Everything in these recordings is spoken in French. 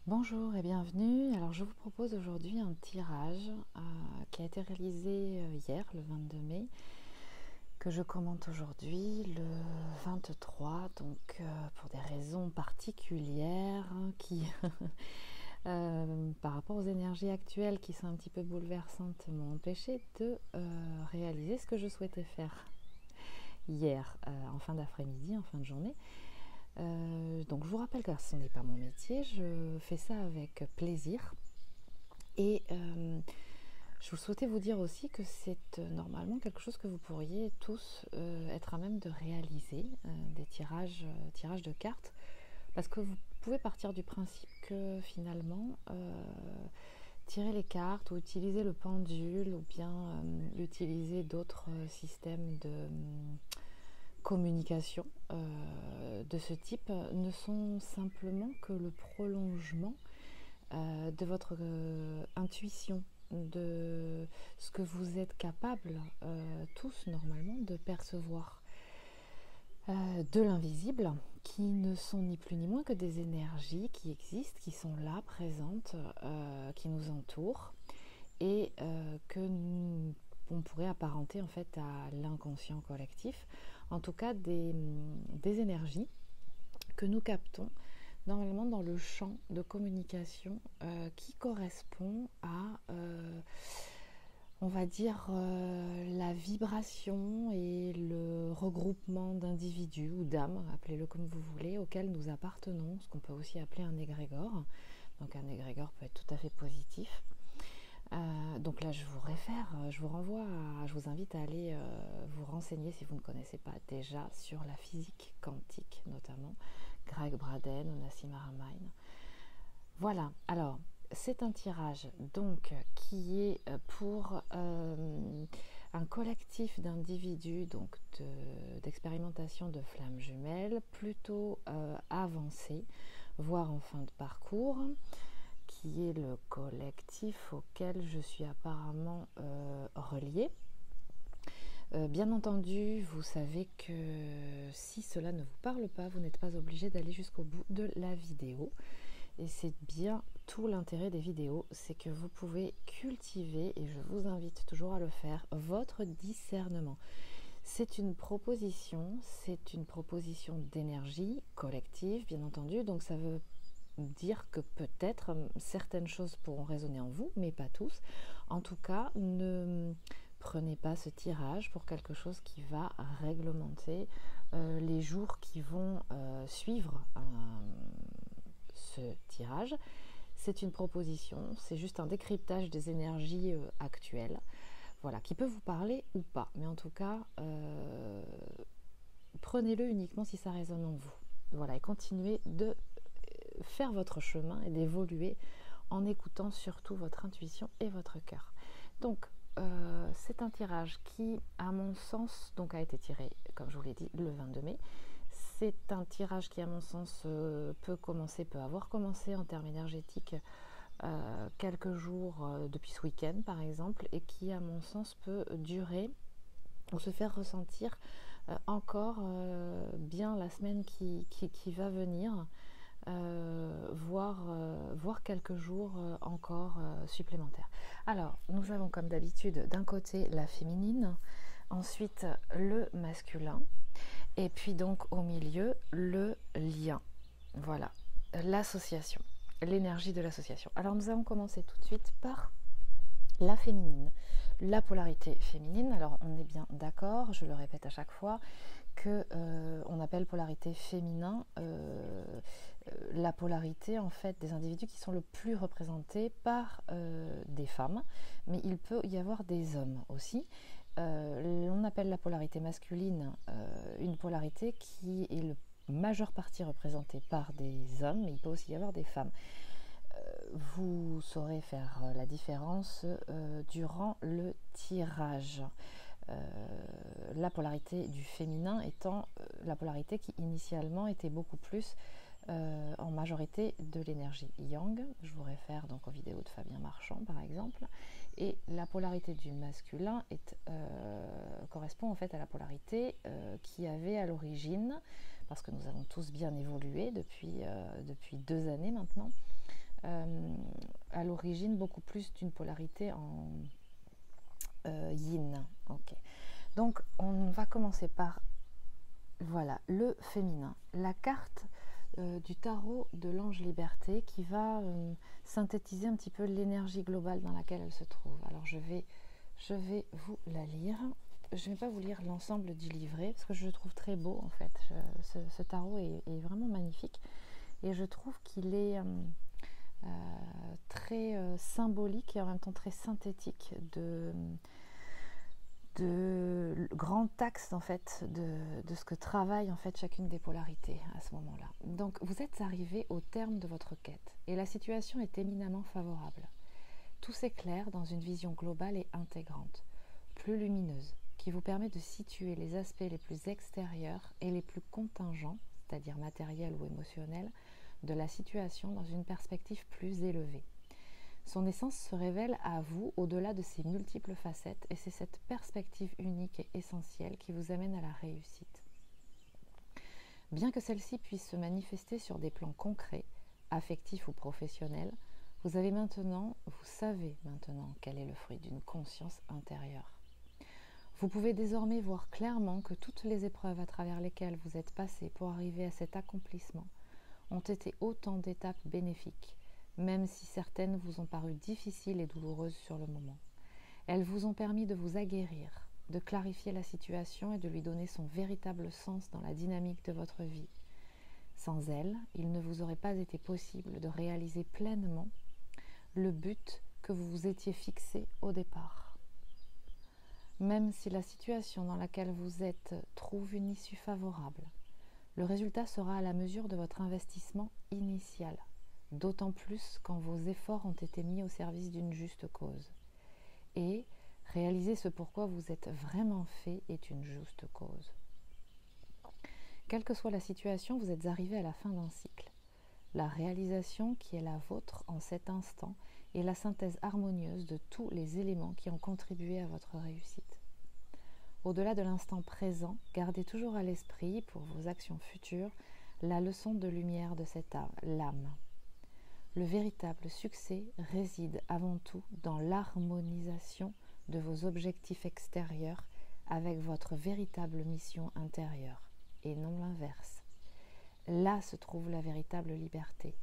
Bonjour et bienvenue. Alors je vous propose aujourd'hui un tirage qui a été réalisé hier, le 22 mai, que je commente aujourd'hui, le 23, donc pour des raisons particulières qui, par rapport aux énergies actuelles qui sont un petit peu bouleversantes, m'ont empêché de réaliser ce que je souhaitais faire hier, en fin d'après-midi, en fin de journée. Donc je vous rappelle que ce n'est pas mon métier, je fais ça avec plaisir et je souhaitais vous dire aussi que c'est normalement quelque chose que vous pourriez tous être à même de réaliser, des tirages de cartes, parce que vous pouvez partir du principe que finalement tirer les cartes ou utiliser le pendule ou bien utiliser d'autres systèmes de communication de ce type ne sont simplement que le prolongement de votre intuition, de ce que vous êtes capable tous normalement de percevoir, de l'invisible, qui ne sont ni plus ni moins que des énergies qui existent, qui sont là, présentes, qui nous entourent et on pourrait apparenter en fait à l'inconscient collectif, en tout cas des énergies que nous captons normalement dans le champ de communication qui correspond à, on va dire, la vibration et le regroupement d'individus ou d'âmes, appelez-le comme vous voulez, auxquels nous appartenons, ce qu'on peut aussi appeler un égrégore. Donc un égrégore peut être tout à fait positif. Donc là, je vous réfère, je vous renvoie, je vous invite à aller vous renseigner si vous ne connaissez pas déjà sur la physique quantique, notamment Greg Braden ou Nassim Haramein. Voilà, alors c'est un tirage donc qui est pour un collectif d'individus donc d'expérimentation de flammes jumelles plutôt avancé, voire en fin de parcours, qui est le collectif auquel je suis apparemment reliée. Bien entendu, vous savez que si cela ne vous parle pas, vous n'êtes pas obligé d'aller jusqu'au bout de la vidéo. Et c'est bien tout l'intérêt des vidéos, c'est que vous pouvez cultiver, et je vous invite toujours à le faire, votre discernement. C'est une proposition d'énergie collective, bien entendu, donc ça veut dire que peut-être certaines choses pourront résonner en vous, mais pas tous. En tout cas, ne prenez pas ce tirage pour quelque chose qui va réglementer les jours qui vont suivre ce tirage. C'est une proposition, c'est juste un décryptage des énergies actuelles, voilà, qui peut vous parler ou pas, mais en tout cas, prenez-le uniquement si ça résonne en vous. Voilà, et continuez de faire votre chemin et d'évoluer en écoutant surtout votre intuition et votre cœur. Donc, c'est un tirage qui, à mon sens, donc a été tiré, comme je vous l'ai dit, le 22 mai. C'est un tirage qui, à mon sens, peut avoir commencé en termes énergétiques quelques jours depuis ce week-end, par exemple, et qui, à mon sens, peut durer ou se faire ressentir encore bien la semaine qui va venir. Voire quelques jours encore supplémentaires. Alors, nous avons comme d'habitude d'un côté la féminine, ensuite le masculin, et puis donc au milieu le lien. Voilà, l'association, l'énergie de l'association. Alors nous allons commencer tout de suite par la féminine, la polarité féminine. Alors on est bien d'accord, je le répète à chaque fois, que on appelle polarité féminin la polarité en fait des individus qui sont le plus représentés par des femmes, mais il peut y avoir des hommes aussi. On appelle la polarité masculine une polarité qui est la majeure partie représentée par des hommes, mais il peut aussi y avoir des femmes. Vous saurez faire la différence durant le tirage. La polarité du féminin étant la polarité qui initialement était beaucoup plus en majorité de l'énergie yang. Je vous réfère donc aux vidéos de Fabien Marchand par exemple. Et la polarité du masculin correspond en fait à la polarité qui avait à l'origine, parce que nous avons tous bien évolué depuis 2 années maintenant, à l'origine beaucoup plus d'une polarité en yin. Ok. Donc on va commencer par voilà, le féminin. La carte du tarot de l'ange liberté qui va synthétiser un petit peu l'énergie globale dans laquelle elle se trouve. Alors je vais vous la lire. Je ne vais pas vous lire l'ensemble du livret parce que je le trouve très beau en fait. Ce tarot est vraiment magnifique et je trouve qu'il est très symbolique et en même temps très synthétique de grands axes en fait de ce que travaille en fait chacune des polarités à ce moment-là. Donc vous êtes arrivé au terme de votre quête et la situation est éminemment favorable. Tout s'éclaire dans une vision globale et intégrante, plus lumineuse, qui vous permet de situer les aspects les plus extérieurs et les plus contingents, c'est-à-dire matériels ou émotionnels, de la situation dans une perspective plus élevée. Son essence se révèle à vous au-delà de ses multiples facettes et c'est cette perspective unique et essentielle qui vous amène à la réussite. Bien que celle-ci puisse se manifester sur des plans concrets, affectifs ou professionnels, vous savez maintenant quel est le fruit d'une conscience intérieure. Vous pouvez désormais voir clairement que toutes les épreuves à travers lesquelles vous êtes passé pour arriver à cet accomplissement ont été autant d'étapes bénéfiques, même si certaines vous ont paru difficiles et douloureuses sur le moment. Elles vous ont permis de vous aguerrir, de clarifier la situation et de lui donner son véritable sens dans la dynamique de votre vie. Sans elles, il ne vous aurait pas été possible de réaliser pleinement le but que vous vous étiez fixé au départ. Même si la situation dans laquelle vous êtes trouve une issue favorable, le résultat sera à la mesure de votre investissement initial, d'autant plus quand vos efforts ont été mis au service d'une juste cause. Et réaliser ce pourquoi vous êtes vraiment fait est une juste cause. Quelle que soit la situation, vous êtes arrivé à la fin d'un cycle. La réalisation qui est la vôtre en cet instant est la synthèse harmonieuse de tous les éléments qui ont contribué à votre réussite. Au-delà de l'instant présent, gardez toujours à l'esprit, pour vos actions futures, la leçon de lumière de cette lame. Le véritable succès réside avant tout dans l'harmonisation de vos objectifs extérieurs avec votre véritable mission intérieure, et non l'inverse. Là se trouve la véritable liberté,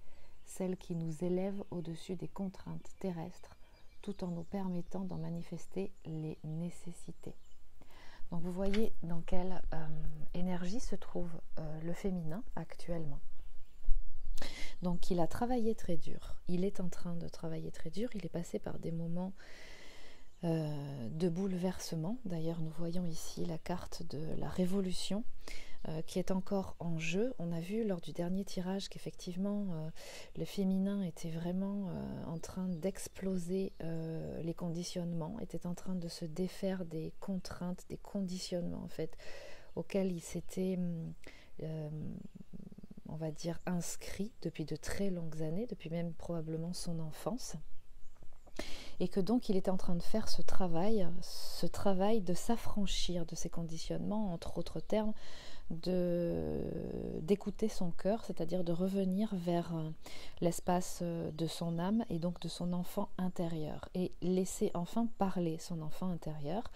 celle qui nous élève au-dessus des contraintes terrestres, tout en nous permettant d'en manifester les nécessités. Donc vous voyez dans quelle énergie se trouve le féminin actuellement. Donc il a travaillé très dur, il est en train de travailler très dur, il est passé par des moments de bouleversement. D'ailleurs nous voyons ici la carte de la révolution qui est encore en jeu. On a vu lors du dernier tirage qu'effectivement le féminin était vraiment en train d'exploser les conditionnements, était en train de se défaire des contraintes, des conditionnements en fait auxquels il s'était on va dire inscrit depuis de très longues années, depuis même probablement son enfance. Et que donc il était en train de faire ce travail de s'affranchir de ces conditionnements, entre autres termes, d'écouter son cœur, c'est-à-dire de revenir vers l'espace de son âme et donc de son enfant intérieur et laisser enfin parler son enfant intérieur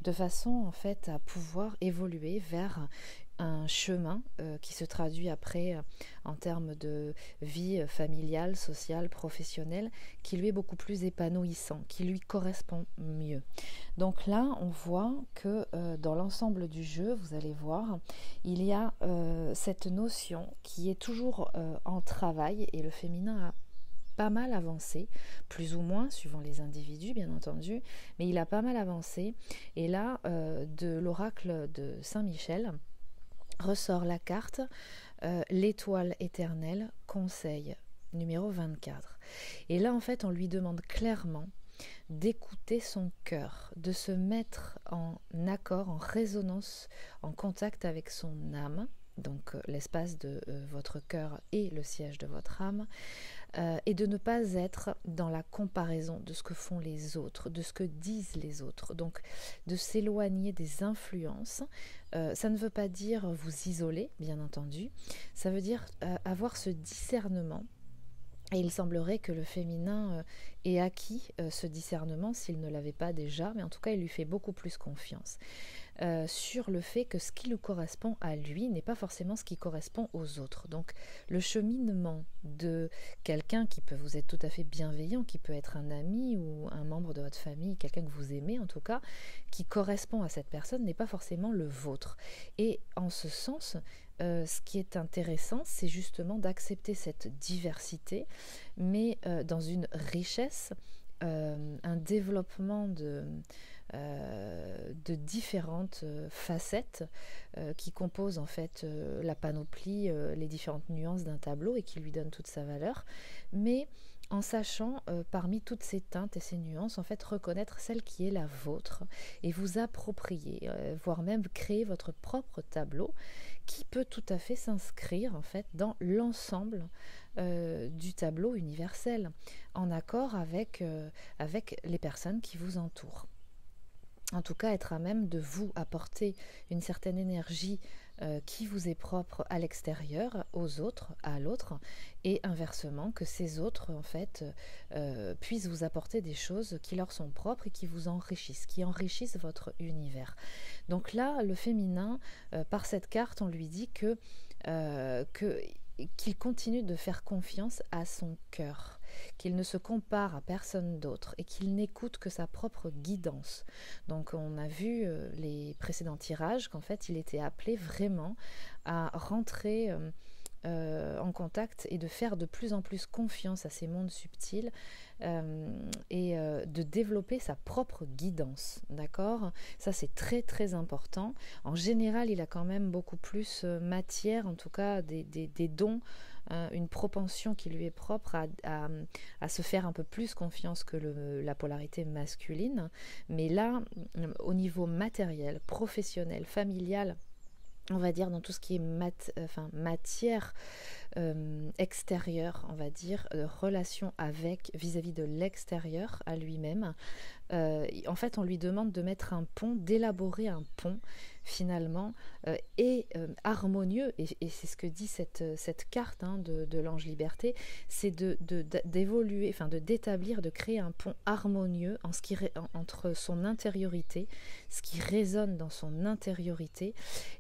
de façon en fait à pouvoir évoluer vers un chemin qui se traduit après en termes de vie familiale, sociale, professionnelle, qui lui est beaucoup plus épanouissant, qui lui correspond mieux. Donc là, on voit que dans l'ensemble du jeu, vous allez voir, il y a cette notion qui est toujours en travail et le féminin a pas mal avancé, plus ou moins, suivant les individus bien entendu, mais il a pas mal avancé. Et là, de l'oracle de Saint-Michel, ressort la carte l'étoile éternelle, conseil numéro 24. Et là en fait on lui demande clairement d'écouter son cœur, de se mettre en accord, en résonance, en contact avec son âme, donc l'espace de votre cœur et le siège de votre âme, et de ne pas être dans la comparaison de ce que font les autres, de ce que disent les autres, donc de s'éloigner des influences. Ça ne veut pas dire vous isoler, bien entendu, ça veut dire avoir ce discernement Et il semblerait que le féminin ait acquis ce discernement, s'il ne l'avait pas déjà, mais en tout cas il lui fait beaucoup plus confiance. Sur le fait que ce qui lui correspond à lui n'est pas forcément ce qui correspond aux autres. Donc le cheminement de quelqu'un qui peut vous être tout à fait bienveillant, qui peut être un ami ou un membre de votre famille, quelqu'un que vous aimez en tout cas, qui correspond à cette personne n'est pas forcément le vôtre. Et en ce sens, ce qui est intéressant, c'est justement d'accepter cette diversité, mais dans une richesse, un développement de différentes facettes qui composent en fait la panoplie, les différentes nuances d'un tableau et qui lui donnent toute sa valeur, mais en sachant parmi toutes ces teintes et ces nuances en fait reconnaître celle qui est la vôtre et vous approprier, voire même créer votre propre tableau qui peut tout à fait s'inscrire en fait dans l'ensemble du tableau universel, en accord avec les personnes qui vous entourent. En tout cas, être à même de vous apporter une certaine énergie qui vous est propre à l'extérieur, aux autres, à l'autre, et inversement, que ces autres, en fait, puissent vous apporter des choses qui leur sont propres et qui vous enrichissent, qui enrichissent votre univers. Donc là, le féminin, par cette carte, on lui dit qu'il continue de faire confiance à son cœur, qu'il ne se compare à personne d'autre et qu'il n'écoute que sa propre guidance. Donc on a vu les précédents tirages qu'en fait il était appelé vraiment à rentrer en contact et de faire de plus en plus confiance à ces mondes subtils et de développer sa propre guidance, d'accord? Ça c'est très très important. En général il a quand même beaucoup plus matière, en tout cas des dons, une propension qui lui est propre à se faire un peu plus confiance que la polarité masculine, mais là au niveau matériel, professionnel, familial, on va dire dans tout ce qui est matière extérieure, on va dire, relation avec vis-à-vis de l'extérieur à lui-même. En fait, on lui demande de mettre un pont, d'élaborer un pont finalement et harmonieux, et c'est ce que dit cette carte de l'ange liberté, c'est d'évoluer, enfin d'établir, de créer un pont harmonieux entre son intériorité, ce qui résonne dans son intériorité,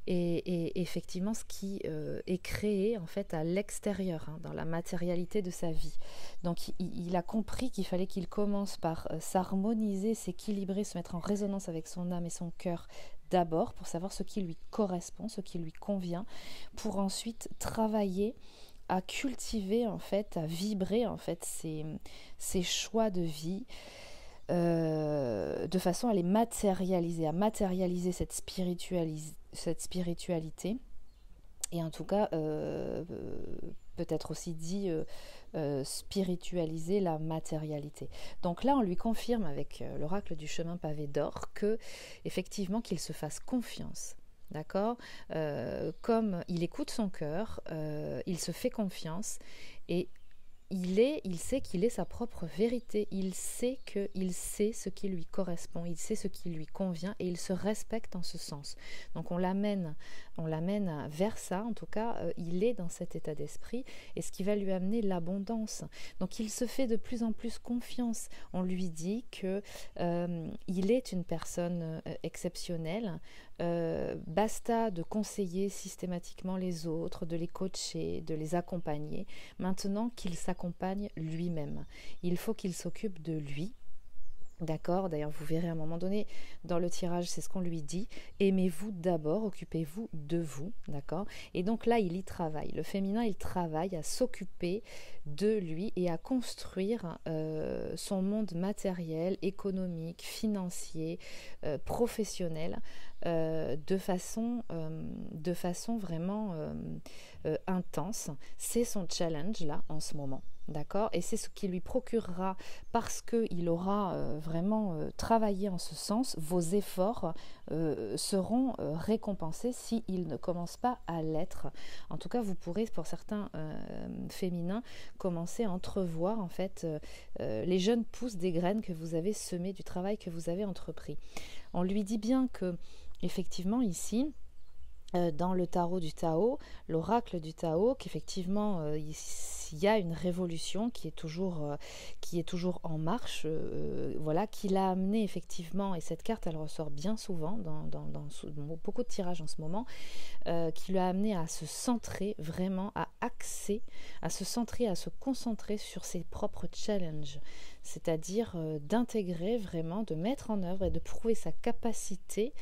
et effectivement ce qui est créé en fait à l'extérieur, dans la matérialité de sa vie. Donc il a compris qu'il fallait qu'il commence par s'harmoniser, s'équilibrer, se mettre en résonance avec son âme et son cœur d'abord pour savoir ce qui lui correspond, ce qui lui convient, pour ensuite travailler à cultiver en fait, à vibrer en fait ses choix de vie de façon à les matérialiser, à matérialiser cette spiritualité. Et en tout cas, peut-être aussi dit spiritualiser la matérialité. Donc là, on lui confirme avec l'oracle du chemin pavé d'or que, effectivement, qu'il se fasse confiance. D'accord, comme il écoute son cœur, il se fait confiance et il sait qu'il est sa propre vérité, il sait ce qui lui correspond, il sait ce qui lui convient et il se respecte en ce sens. Donc on l'amène vers ça, en tout cas il est dans cet état d'esprit et ce qui va lui amener l'abondance. Donc il se fait de plus en plus confiance, on lui dit que il est une personne exceptionnelle. Basta de conseiller systématiquement les autres, de les coacher, de les accompagner. Maintenant qu'il s'accompagne lui-même, il faut qu'il s'occupe de lui. D'accord, d'ailleurs vous verrez à un moment donné dans le tirage, c'est ce qu'on lui dit, aimez-vous d'abord, occupez-vous de vous, d'accord? Et donc là il y travaille, le féminin il travaille à s'occuper de lui et à construire son monde matériel, économique, financier, professionnel, de façon vraiment intense. C'est son challenge là en ce moment. D'accord, et c'est ce qui lui procurera, parce qu'il aura vraiment travaillé en ce sens, vos efforts seront récompensés s'il ne commence pas à l'être. En tout cas, vous pourrez, pour certains féminins, commencer à entrevoir en fait les jeunes pousses des graines que vous avez semées, du travail que vous avez entrepris. On lui dit bien que, effectivement, ici, dans le tarot du Tao, l'oracle du Tao, qu'effectivement il y a une révolution qui est toujours en marche, voilà, qui l'a amené effectivement, et cette carte elle ressort bien souvent dans beaucoup de tirages en ce moment, qui l'a amené à se centrer vraiment, à axer, à se centrer, à se concentrer sur ses propres challenges, c'est-à-dire d'intégrer vraiment, de mettre en œuvre et de prouver sa capacité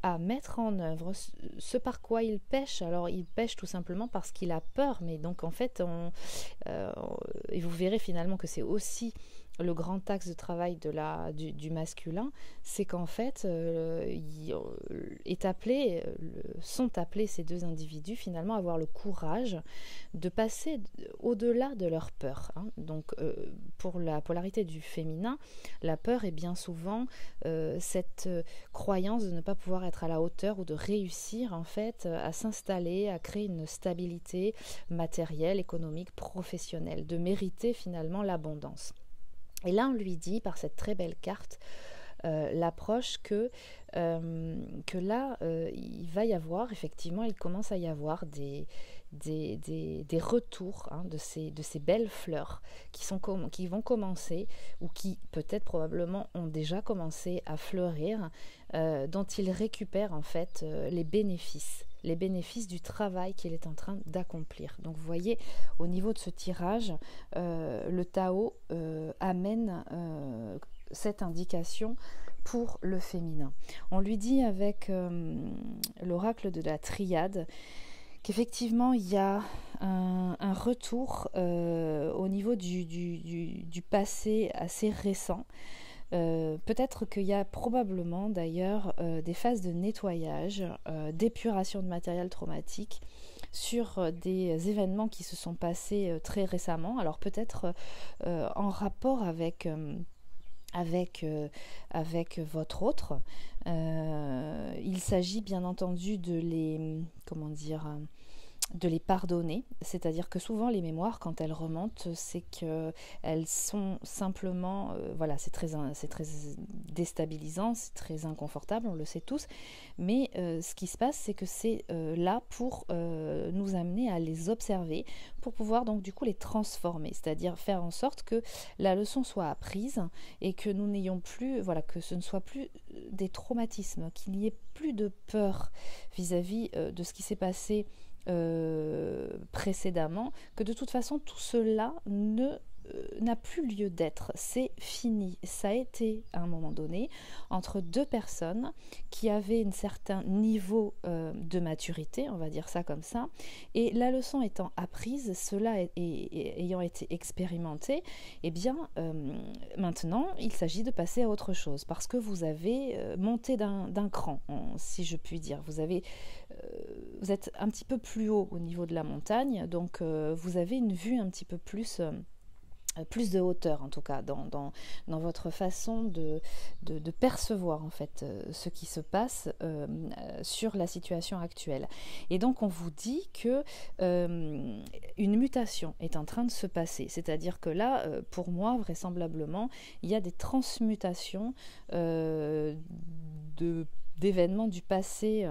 à mettre en œuvre ce par quoi il pêche. Alors il pêche tout simplement parce qu'il a peur, mais donc en fait, et vous verrez finalement que c'est aussi le grand axe de travail du masculin, c'est qu'en fait, sont appelés ces deux individus finalement à avoir le courage de passer au-delà de leur peur, hein. Donc pour la polarité du féminin, la peur est bien souvent cette croyance de ne pas pouvoir être à la hauteur ou de réussir en fait à s'installer, à créer une stabilité matérielle, économique, professionnelle, de mériter finalement l'abondance. Et là, on lui dit, par cette très belle carte, l'approche que là, il va y avoir, effectivement, il commence à y avoir des retours, hein, de ces belles fleurs qui vont commencer, ou qui peut-être probablement ont déjà commencé à fleurir, dont il récupère en fait les bénéfices du travail qu'il est en train d'accomplir. Donc vous voyez, au niveau de ce tirage, le Tao amène cette indication pour le féminin. On lui dit avec l'oracle de la triade qu'effectivement il y a un retour au niveau du passé assez récent. Peut-être qu'il y a probablement d'ailleurs des phases de nettoyage, d'épuration de matériel traumatique sur des événements qui se sont passés très récemment. Alors peut-être en rapport avec votre autre. Il s'agit bien entendu de les pardonner, c'est-à-dire que souvent les mémoires, quand elles remontent, c'est qu'elles sont simplement, voilà, c'est très déstabilisant, c'est très inconfortable, on le sait tous, mais ce qui se passe, c'est que c'est là pour nous amener à les observer, pour pouvoir donc du coup les transformer, c'est-à-dire faire en sorte que la leçon soit apprise et que nous n'ayons plus, voilà, que ce ne soit plus des traumatismes, qu'il n'y ait plus de peur vis-à-vis de ce qui s'est passé précédemment, que de toute façon tout cela n'a plus lieu d'être, c'est fini. Ça a été à un moment donné entre deux personnes qui avaient un certain niveau de maturité, on va dire ça comme ça, et la leçon étant apprise, cela ayant été expérimenté, eh bien maintenant il s'agit de passer à autre chose, parce que vous avez monté d'un cran, si je puis dire. Vous êtes un petit peu plus haut au niveau de la montagne, donc vous avez une vue un petit peu plus de hauteur, en tout cas dans votre façon de percevoir en fait ce qui se passe sur la situation actuelle. Et donc on vous dit que une mutation est en train de se passer, c'est-à-dire que là, pour moi, vraisemblablement, il y a des transmutations d'événements du passé,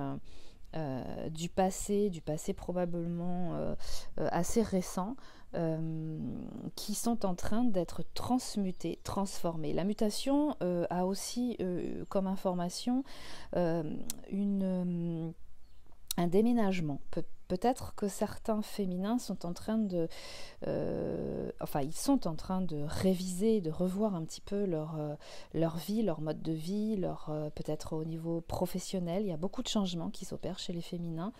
probablement assez récent, qui sont en train d'être transmutés, transformés. La mutation a aussi comme information un déménagement. Peut-être que certains féminins sont en train de ils sont en train de réviser, de revoir un petit peu leur vie, leur mode de vie, peut-être au niveau professionnel. Il y a beaucoup de changements qui s'opèrent chez les féminins.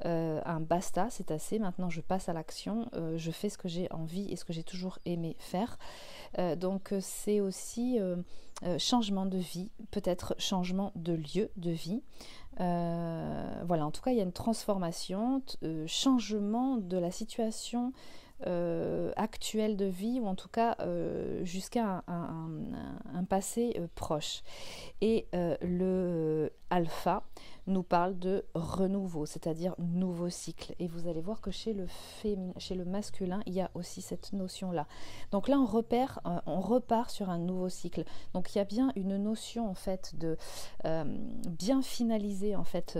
Un basta, c'est assez, maintenant je passe à l'action, je fais ce que j'ai envie et ce que j'ai toujours aimé faire. Donc c'est aussi changement de vie, peut-être changement de lieu de vie. Voilà, en tout cas il y a une transformation, changement de la situation actuel de vie, ou en tout cas jusqu'à un passé proche. Et le alpha nous parle de renouveau, c'est-à-dire nouveau cycle. Et vous allez voir que chez le masculin, il y a aussi cette notion-là. Donc là, on repart sur un nouveau cycle. Donc il y a bien une notion en fait de bien finaliser en fait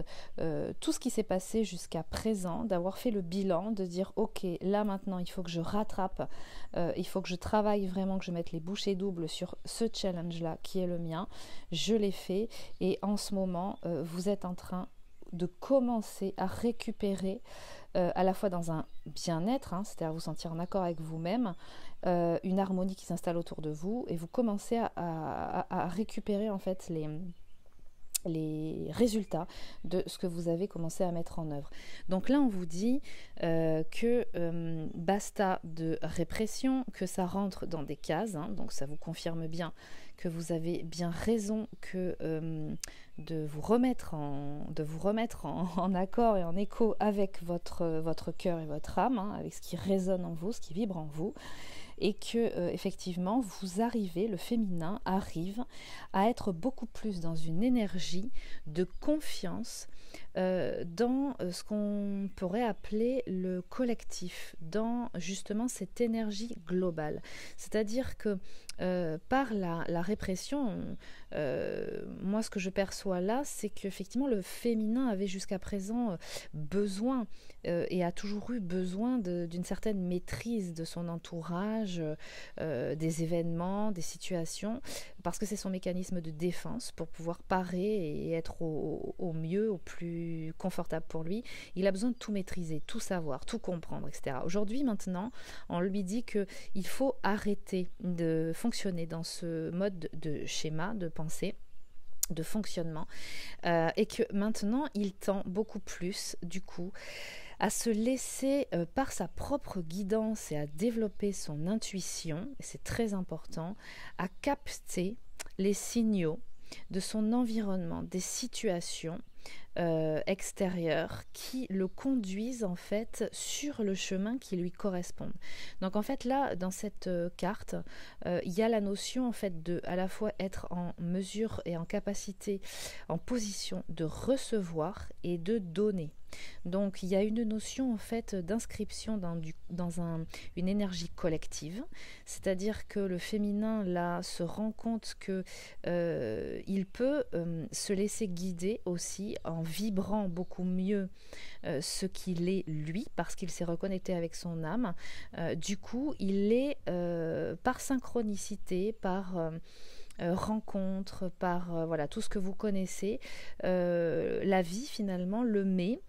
tout ce qui s'est passé jusqu'à présent, d'avoir fait le bilan, de dire ok, là maintenant il faut que je rattrape, il faut que je travaille vraiment, que je mette les bouchées doubles sur ce challenge-là qui est le mien. Je l'ai fait et en ce moment, vous êtes en train de commencer à récupérer à la fois dans un bien-être, hein, c'est-à-dire vous sentir en accord avec vous-même, une harmonie qui s'installe autour de vous, et vous commencez à récupérer en fait les résultats de ce que vous avez commencé à mettre en œuvre. Donc là, on vous dit que basta de répression, que ça rentre dans des cases, hein, donc ça vous confirme bien que vous avez bien raison que de vous remettre en accord et en écho avec votre cœur et votre âme, hein, avec ce qui résonne en vous, ce qui vibre en vous, et que effectivement le féminin arrive à être beaucoup plus dans une énergie de confiance dans ce qu'on pourrait appeler le collectif, dans justement cette énergie globale. C'est-à-dire que par la répression, moi ce que je perçois là, c'est qu'effectivement le féminin avait jusqu'à présent besoin et a toujours eu besoin d'une certaine maîtrise de son entourage, des événements, des situations, parce que c'est son mécanisme de défense pour pouvoir parer et être au mieux, au plus confortable pour lui. Il a besoin de tout maîtriser, tout savoir, tout comprendre, etc. Aujourd'hui, maintenant, on lui dit qu'il faut arrêter de fonctionner dans ce mode de schéma, de pensée, de fonctionnement, et que maintenant, il tend beaucoup plus, du coup, à se laisser par sa propre guidance et à développer son intuition, et c'est très important, à capter les signaux de son environnement, des situations extérieures qui le conduisent en fait sur le chemin qui lui correspond. Donc en fait là, dans cette carte, il y a la notion en fait de à la fois être en mesure et en capacité, en position de recevoir et de donner. Donc il y a une notion en fait d'inscription dans une énergie collective, c'est-à-dire que le féminin là se rend compte que il peut se laisser guider aussi en vibrant beaucoup mieux ce qu'il est lui, parce qu'il s'est reconnecté avec son âme. Du coup il est par synchronicité, par rencontre, par voilà tout ce que vous connaissez, la vie finalement le met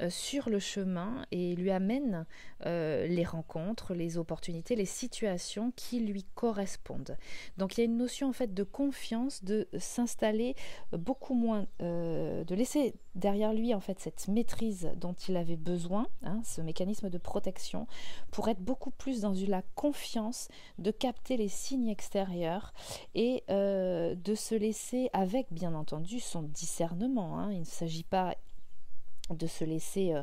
sur le chemin et lui amène les rencontres, les opportunités, les situations qui lui correspondent. Donc il y a une notion en fait de confiance, de s'installer beaucoup moins, de laisser derrière lui en fait cette maîtrise dont il avait besoin, hein, ce mécanisme de protection, pour être beaucoup plus dans la confiance, de capter les signes extérieurs et de se laisser, avec bien entendu son discernement, hein, il ne s'agit pas de se laisser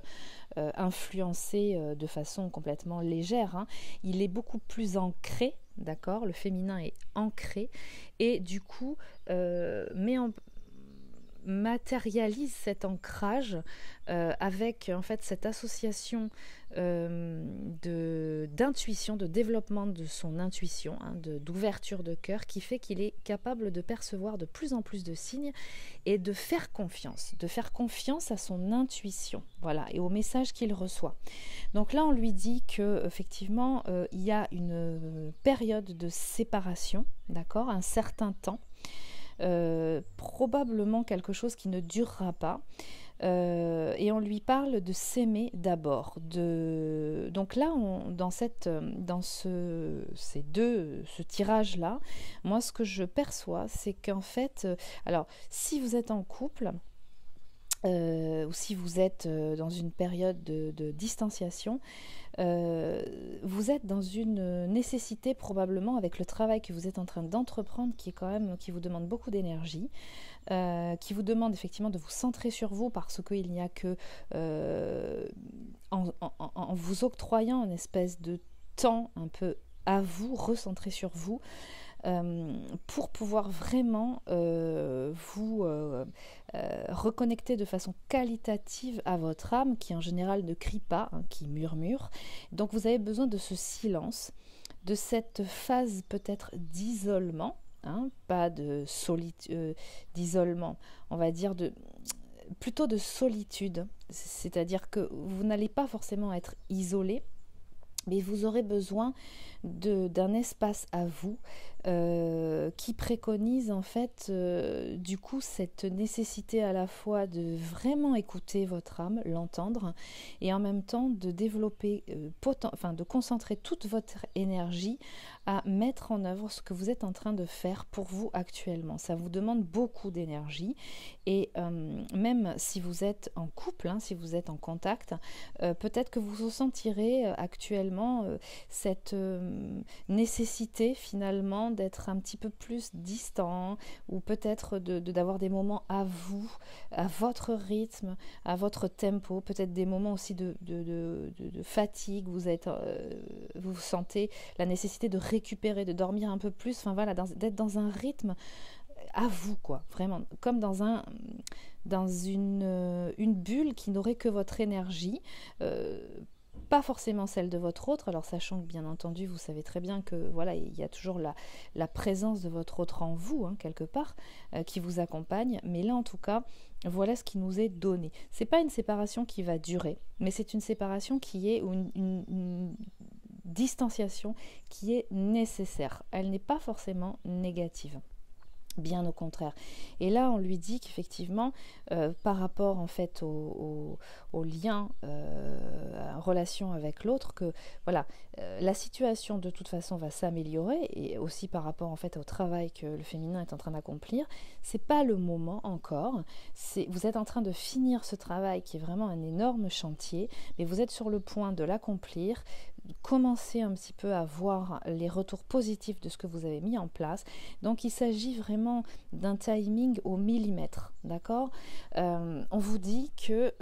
influencer de façon complètement légère, hein. Il est beaucoup plus ancré, d'accord, le féminin est ancré et du coup matérialise cet ancrage avec en fait cette association d'intuition, de développement de son intuition, hein, d'ouverture de cœur, qui fait qu'il est capable de percevoir de plus en plus de signes et de faire confiance à son intuition, voilà, et au message qu'il reçoit. Donc là on lui dit que effectivement il y a une période de séparation, d'accord, un certain temps, probablement quelque chose qui ne durera pas, et on lui parle de s'aimer d'abord. Donc là, ce tirage-là, moi ce que je perçois, c'est qu'en fait, alors si vous êtes en couple, ou si vous êtes dans une période de distanciation, vous êtes dans une nécessité probablement avec le travail que vous êtes en train d'entreprendre qui vous demande beaucoup d'énergie, qui vous demande effectivement de vous centrer sur vous, parce qu'il n'y a que en vous octroyant une espèce de temps un peu à vous, recentré sur vous, pour pouvoir vraiment vous reconnecter de façon qualitative à votre âme, qui en général ne crie pas, hein, qui murmure. Donc vous avez besoin de ce silence, de cette phase peut-être d'isolement, hein, pas de solitude, d'isolement, on va dire plutôt de solitude, c'est-à-dire que vous n'allez pas forcément être isolé, mais vous aurez besoin d'un espace à vous qui préconise en fait du coup cette nécessité à la fois de vraiment écouter votre âme, l'entendre, et en même temps de développer, de concentrer toute votre énergie à mettre en œuvre ce que vous êtes en train de faire pour vous actuellement. Ça vous demande beaucoup d'énergie, et même si vous êtes en couple, hein, si vous êtes en contact, peut-être que vous ressentirez actuellement cette nécessité finalement d'être un petit peu plus distant, ou peut-être d'avoir des moments à vous, à votre rythme, à votre tempo, peut-être des moments aussi de fatigue, vous sentez la nécessité de récupérer, de dormir un peu plus, enfin voilà, d'être dans un rythme à vous, quoi, vraiment, comme dans une bulle qui n'aurait que votre énergie, pas forcément celle de votre autre, alors sachant que bien entendu vous savez très bien que voilà, il y a toujours la présence de votre autre en vous, hein, quelque part, qui vous accompagne, mais là en tout cas voilà ce qui nous est donné. C'est pas une séparation qui va durer, mais c'est une séparation qui est une distanciation qui est nécessaire. Elle n'est pas forcément négative. Bien au contraire. Et là, on lui dit qu'effectivement, par rapport en fait au lien, en relation avec l'autre, que voilà, la situation de toute façon va s'améliorer, et aussi par rapport en fait au travail que le féminin est en train d'accomplir. C'est pas le moment encore. Vous êtes en train de finir ce travail qui est vraiment un énorme chantier, mais vous êtes sur le point de l'accomplir. Commencer un petit peu à voir les retours positifs de ce que vous avez mis en place. Donc il s'agit vraiment d'un timing au millimètre, d'accord. On vous dit qu'il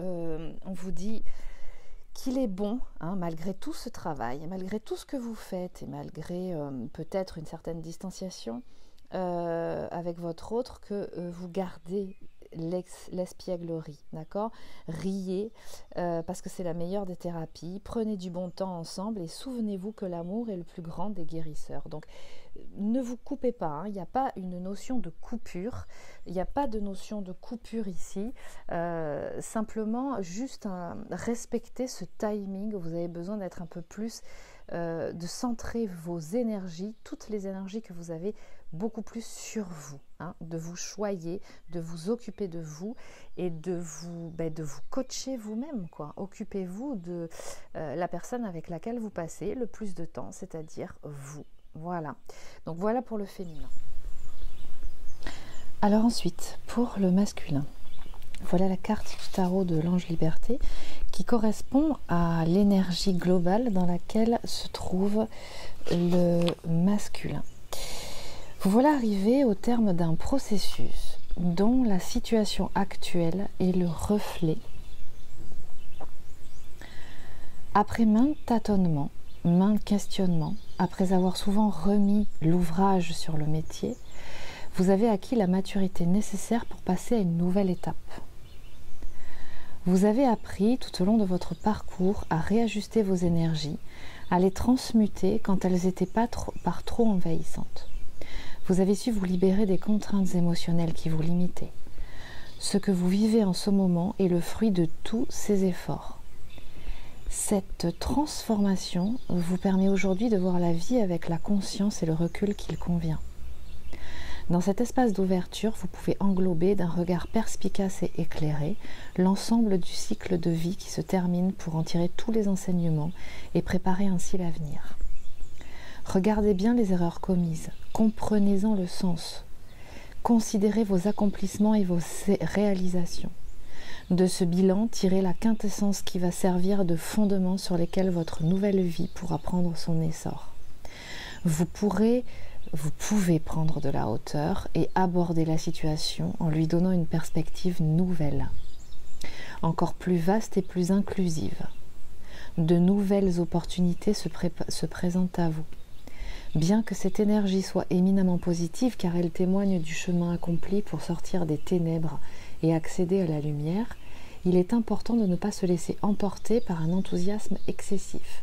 est bon, hein, malgré tout ce travail, malgré tout ce que vous faites, et malgré peut-être une certaine distanciation avec votre autre, que vous gardez l'espièglerie, d'accord. Riez, parce que c'est la meilleure des thérapies. Prenez du bon temps ensemble, et souvenez-vous que l'amour est le plus grand des guérisseurs. Donc ne vous coupez pas, hein. Il n'y a pas une notion de coupure, il n'y a pas de notion de coupure ici, simplement juste respecter ce timing. Vous avez besoin d'être un peu plus, de centrer vos énergies, toutes les énergies que vous avez, beaucoup plus sur vous, hein, de vous choyer, de vous occuper de vous, et de vous coacher vous-même, quoi. Occupez-vous de la personne avec laquelle vous passez le plus de temps, c'est-à-dire vous. Voilà. Donc voilà pour le féminin. Alors ensuite, pour le masculin, voilà la carte du tarot de l'ange liberté, qui correspond à l'énergie globale dans laquelle se trouve le masculin. Vous voilà arrivé au terme d'un processus dont la situation actuelle est le reflet. Après maints tâtonnements, maints questionnements, après avoir souvent remis l'ouvrage sur le métier, vous avez acquis la maturité nécessaire pour passer à une nouvelle étape. Vous avez appris tout au long de votre parcours à réajuster vos énergies, à les transmuter quand elles n'étaient pas trop envahissantes. Vous avez su vous libérer des contraintes émotionnelles qui vous limitaient. Ce que vous vivez en ce moment est le fruit de tous ces efforts. Cette transformation vous permet aujourd'hui de voir la vie avec la conscience et le recul qu'il convient. Dans cet espace d'ouverture, vous pouvez englober d'un regard perspicace et éclairé l'ensemble du cycle de vie qui se termine pour en tirer tous les enseignements et préparer ainsi l'avenir. Regardez bien les erreurs commises, comprenez-en le sens, considérez vos accomplissements et vos réalisations. De ce bilan, tirez la quintessence qui va servir de fondement sur lesquels votre nouvelle vie pourra prendre son essor. Vous pouvez prendre de la hauteur et aborder la situation en lui donnant une perspective nouvelle, encore plus vaste et plus inclusive. de nouvelles opportunités se présentent à vous. Bien que cette énergie soit éminemment positive, car elle témoigne du chemin accompli pour sortir des ténèbres et accéder à la lumière, il est important de ne pas se laisser emporter par un enthousiasme excessif.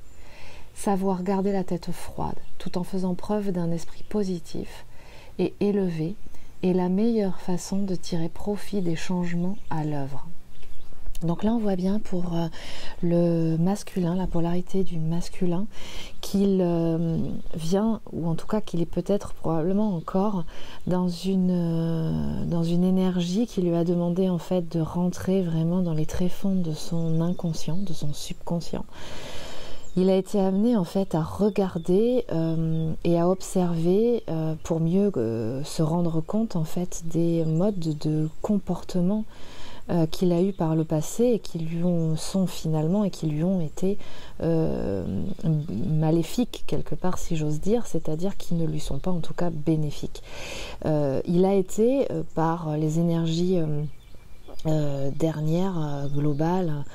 Savoir garder la tête froide, tout en faisant preuve d'un esprit positif et élevé, est la meilleure façon de tirer profit des changements à l'œuvre. Donc là, on voit bien pour le masculin, la polarité du masculin, qu'il vient, ou en tout cas qu'il est peut-être probablement encore dans une énergie qui lui a demandé en fait de rentrer vraiment dans les tréfonds de son inconscient, de son subconscient. Il a été amené en fait à regarder et à observer pour mieux se rendre compte en fait des modes de comportement qu'il a eu par le passé et qui lui sont finalement et qui lui ont été maléfiques quelque part si j'ose dire, c'est-à-dire qui ne lui sont pas en tout cas bénéfiques. Il a été par les énergies dernières, globales,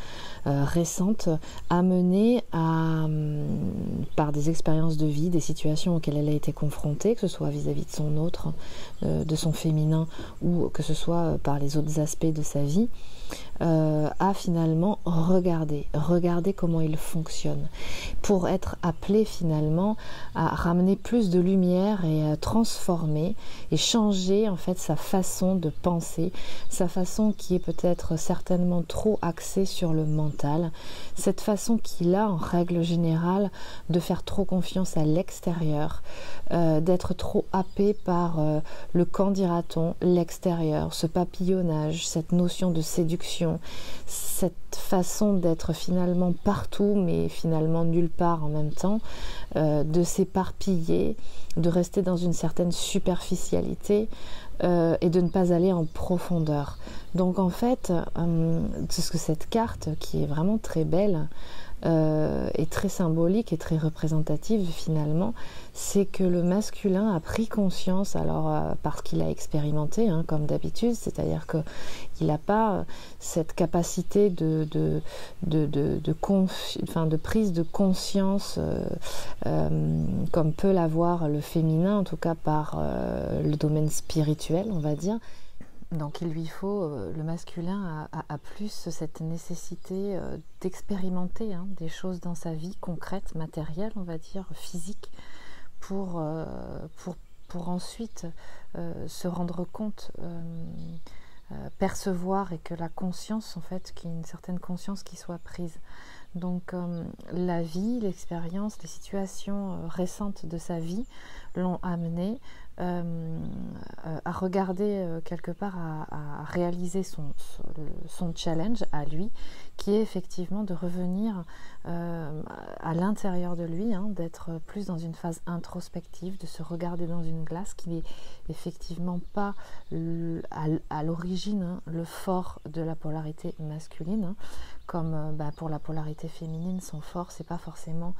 récente, amenée par des expériences de vie, des situations auxquelles elle a été confrontée, que ce soit vis-à-vis de son autre, de son féminin, ou que ce soit par les autres aspects de sa vie, à finalement regarder comment il fonctionne, pour être appelé finalement à ramener plus de lumière et à transformer et changer en fait sa façon de penser, sa façon qui est peut-être certainement trop axée sur le mental, cette façon qu'il a en règle générale de faire trop confiance à l'extérieur, d'être trop happé par le qu'en dira-t-on, l'extérieur, ce papillonnage, cette notion de séduction, cette façon d'être finalement partout mais finalement nulle part en même temps, de s'éparpiller, de rester dans une certaine superficialité et de ne pas aller en profondeur. Donc en fait, ce que cette carte qui est vraiment très belle est très symbolique et très représentative finalement, c'est que le masculin a pris conscience, alors parce qu'il a expérimenté, hein, comme d'habitude, c'est-à-dire qu'il n'a pas cette capacité de prise de conscience comme peut l'avoir le féminin, en tout cas par le domaine spirituel, on va dire. Donc il lui faut, le masculin a plus cette nécessité d'expérimenter des choses dans sa vie concrète, matérielle, on va dire, physique, pour ensuite se rendre compte, percevoir et que la conscience, en fait, qu'il y ait une certaine conscience qui soit prise. Donc la vie, l'expérience, les situations récentes de sa vie l'ont amené à regarder quelque part, à réaliser son challenge à lui, qui est effectivement de revenir à l'intérieur de lui, d'être plus dans une phase introspective, de se regarder dans une glace, qui n'est effectivement pas à l'origine le fort de la polarité masculine, comme pour la polarité féminine, son fort, c'est pas forcément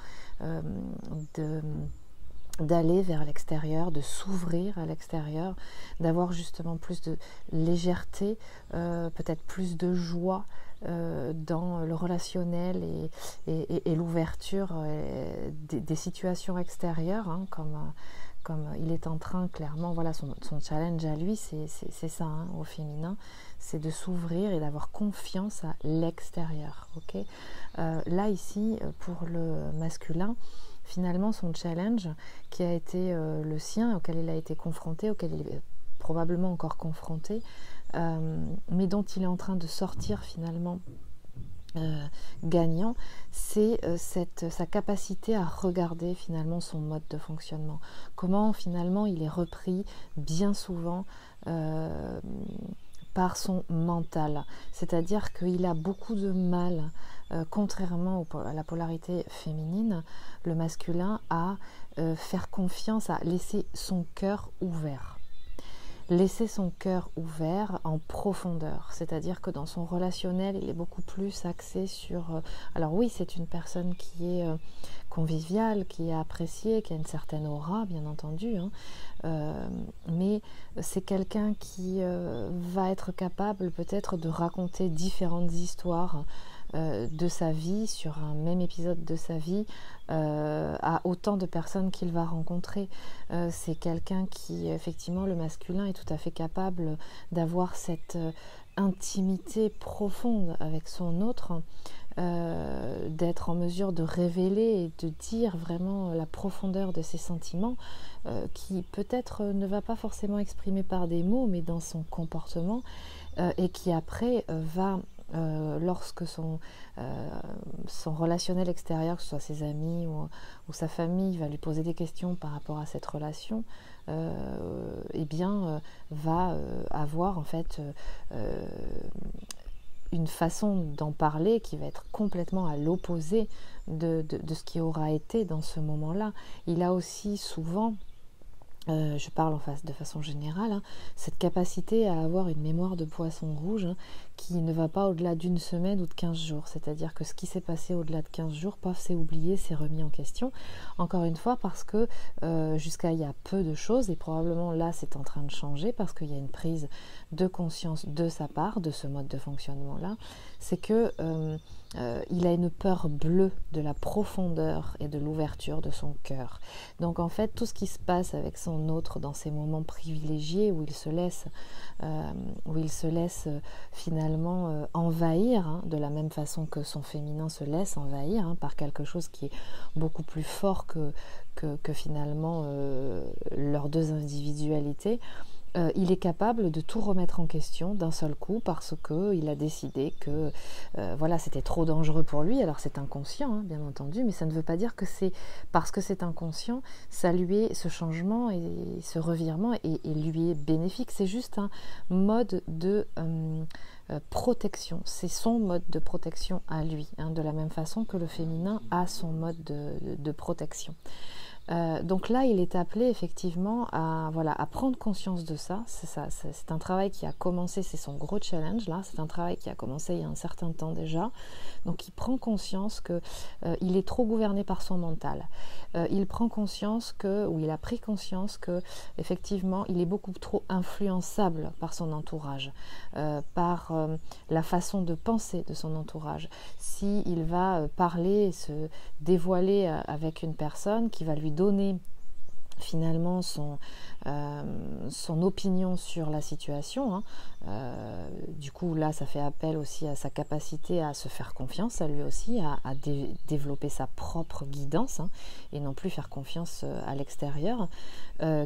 d'aller vers l'extérieur, de s'ouvrir à l'extérieur, d'avoir justement plus de légèreté, peut-être plus de joie dans le relationnel et l'ouverture des situations extérieures, comme il est en train, clairement, voilà, son challenge à lui, c'est ça, au féminin, c'est de s'ouvrir et d'avoir confiance à l'extérieur. Okay, là, ici, pour le masculin, finalement, son challenge, qui a été le sien, auquel il a été confronté, auquel il est probablement encore confronté, mais dont il est en train de sortir finalement gagnant, c'est sa capacité à regarder finalement son mode de fonctionnement. Comment finalement il est repris bien souvent par son mental. C'est-à-dire qu'il a beaucoup de mal, contrairement à la polarité féminine, le masculin, à faire confiance, à laisser son cœur ouvert. Laisser son cœur ouvert en profondeur, c'est-à-dire que dans son relationnel, il est beaucoup plus axé sur... alors oui, c'est une personne qui est conviviale, qui est appréciée, qui a une certaine aura, bien entendu, mais c'est quelqu'un qui va être capable peut-être de raconter différentes histoires de sa vie, sur un même épisode de sa vie, à autant de personnes qu'il va rencontrer. C'est quelqu'un qui, effectivement, le masculin est tout à fait capable d'avoir cette intimité profonde avec son autre, d'être en mesure de révéler et de dire vraiment la profondeur de ses sentiments, qui peut-être ne va pas forcément exprimer par des mots, mais dans son comportement, et qui après va, lorsque son relationnel extérieur, que ce soit ses amis ou sa famille, va lui poser des questions par rapport à cette relation, eh bien, va avoir en fait une façon d'en parler qui va être complètement à l'opposé de ce qui aura été dans ce moment-là. Il a aussi souvent, je parle de façon générale, hein, cette capacité à avoir une mémoire de poisson rouge, hein, qui ne va pas au-delà d'une semaine ou de 15 jours. C'est-à-dire que ce qui s'est passé au-delà de 15 jours, paf, c'est oublié, c'est remis en question. Encore une fois, parce que jusqu'à il y a peu de choses, et probablement là c'est en train de changer, parce qu'il y a une prise de conscience de sa part, de ce mode de fonctionnement-là, c'est que il a une peur bleue de la profondeur et de l'ouverture de son cœur. Donc en fait, tout ce qui se passe avec son autre dans ces moments privilégiés où il se laisse, finalement envahir, hein, de la même façon que son féminin se laisse envahir, hein, par quelque chose qui est beaucoup plus fort que finalement leurs deux individualités. Il est capable de tout remettre en question d'un seul coup parce qu'il a décidé que voilà, c'était trop dangereux pour lui. Alors c'est inconscient, hein, bien entendu, mais ça ne veut pas dire que c'est parce que c'est inconscient, ce changement et ce revirement lui est bénéfique. C'est juste un mode de protection. C'est son mode de protection à lui, hein, de la même façon que le féminin a son mode de protection. Donc là, il est appelé effectivement à prendre conscience de ça. C'est un travail qui a commencé, c'est son gros challenge là. C'est un travail qui a commencé il y a un certain temps déjà. Donc il prend conscience que il est trop gouverné par son mental. Il prend conscience il a pris conscience que effectivement, il est beaucoup trop influençable par son entourage, par la façon de penser de son entourage. S'il va parler et se dévoiler avec une personne qui va lui donner finalement son opinion sur la situation, hein. Du coup là ça fait appel aussi à sa capacité à se faire confiance à lui aussi, à développer sa propre guidance, hein, et non plus faire confiance à l'extérieur,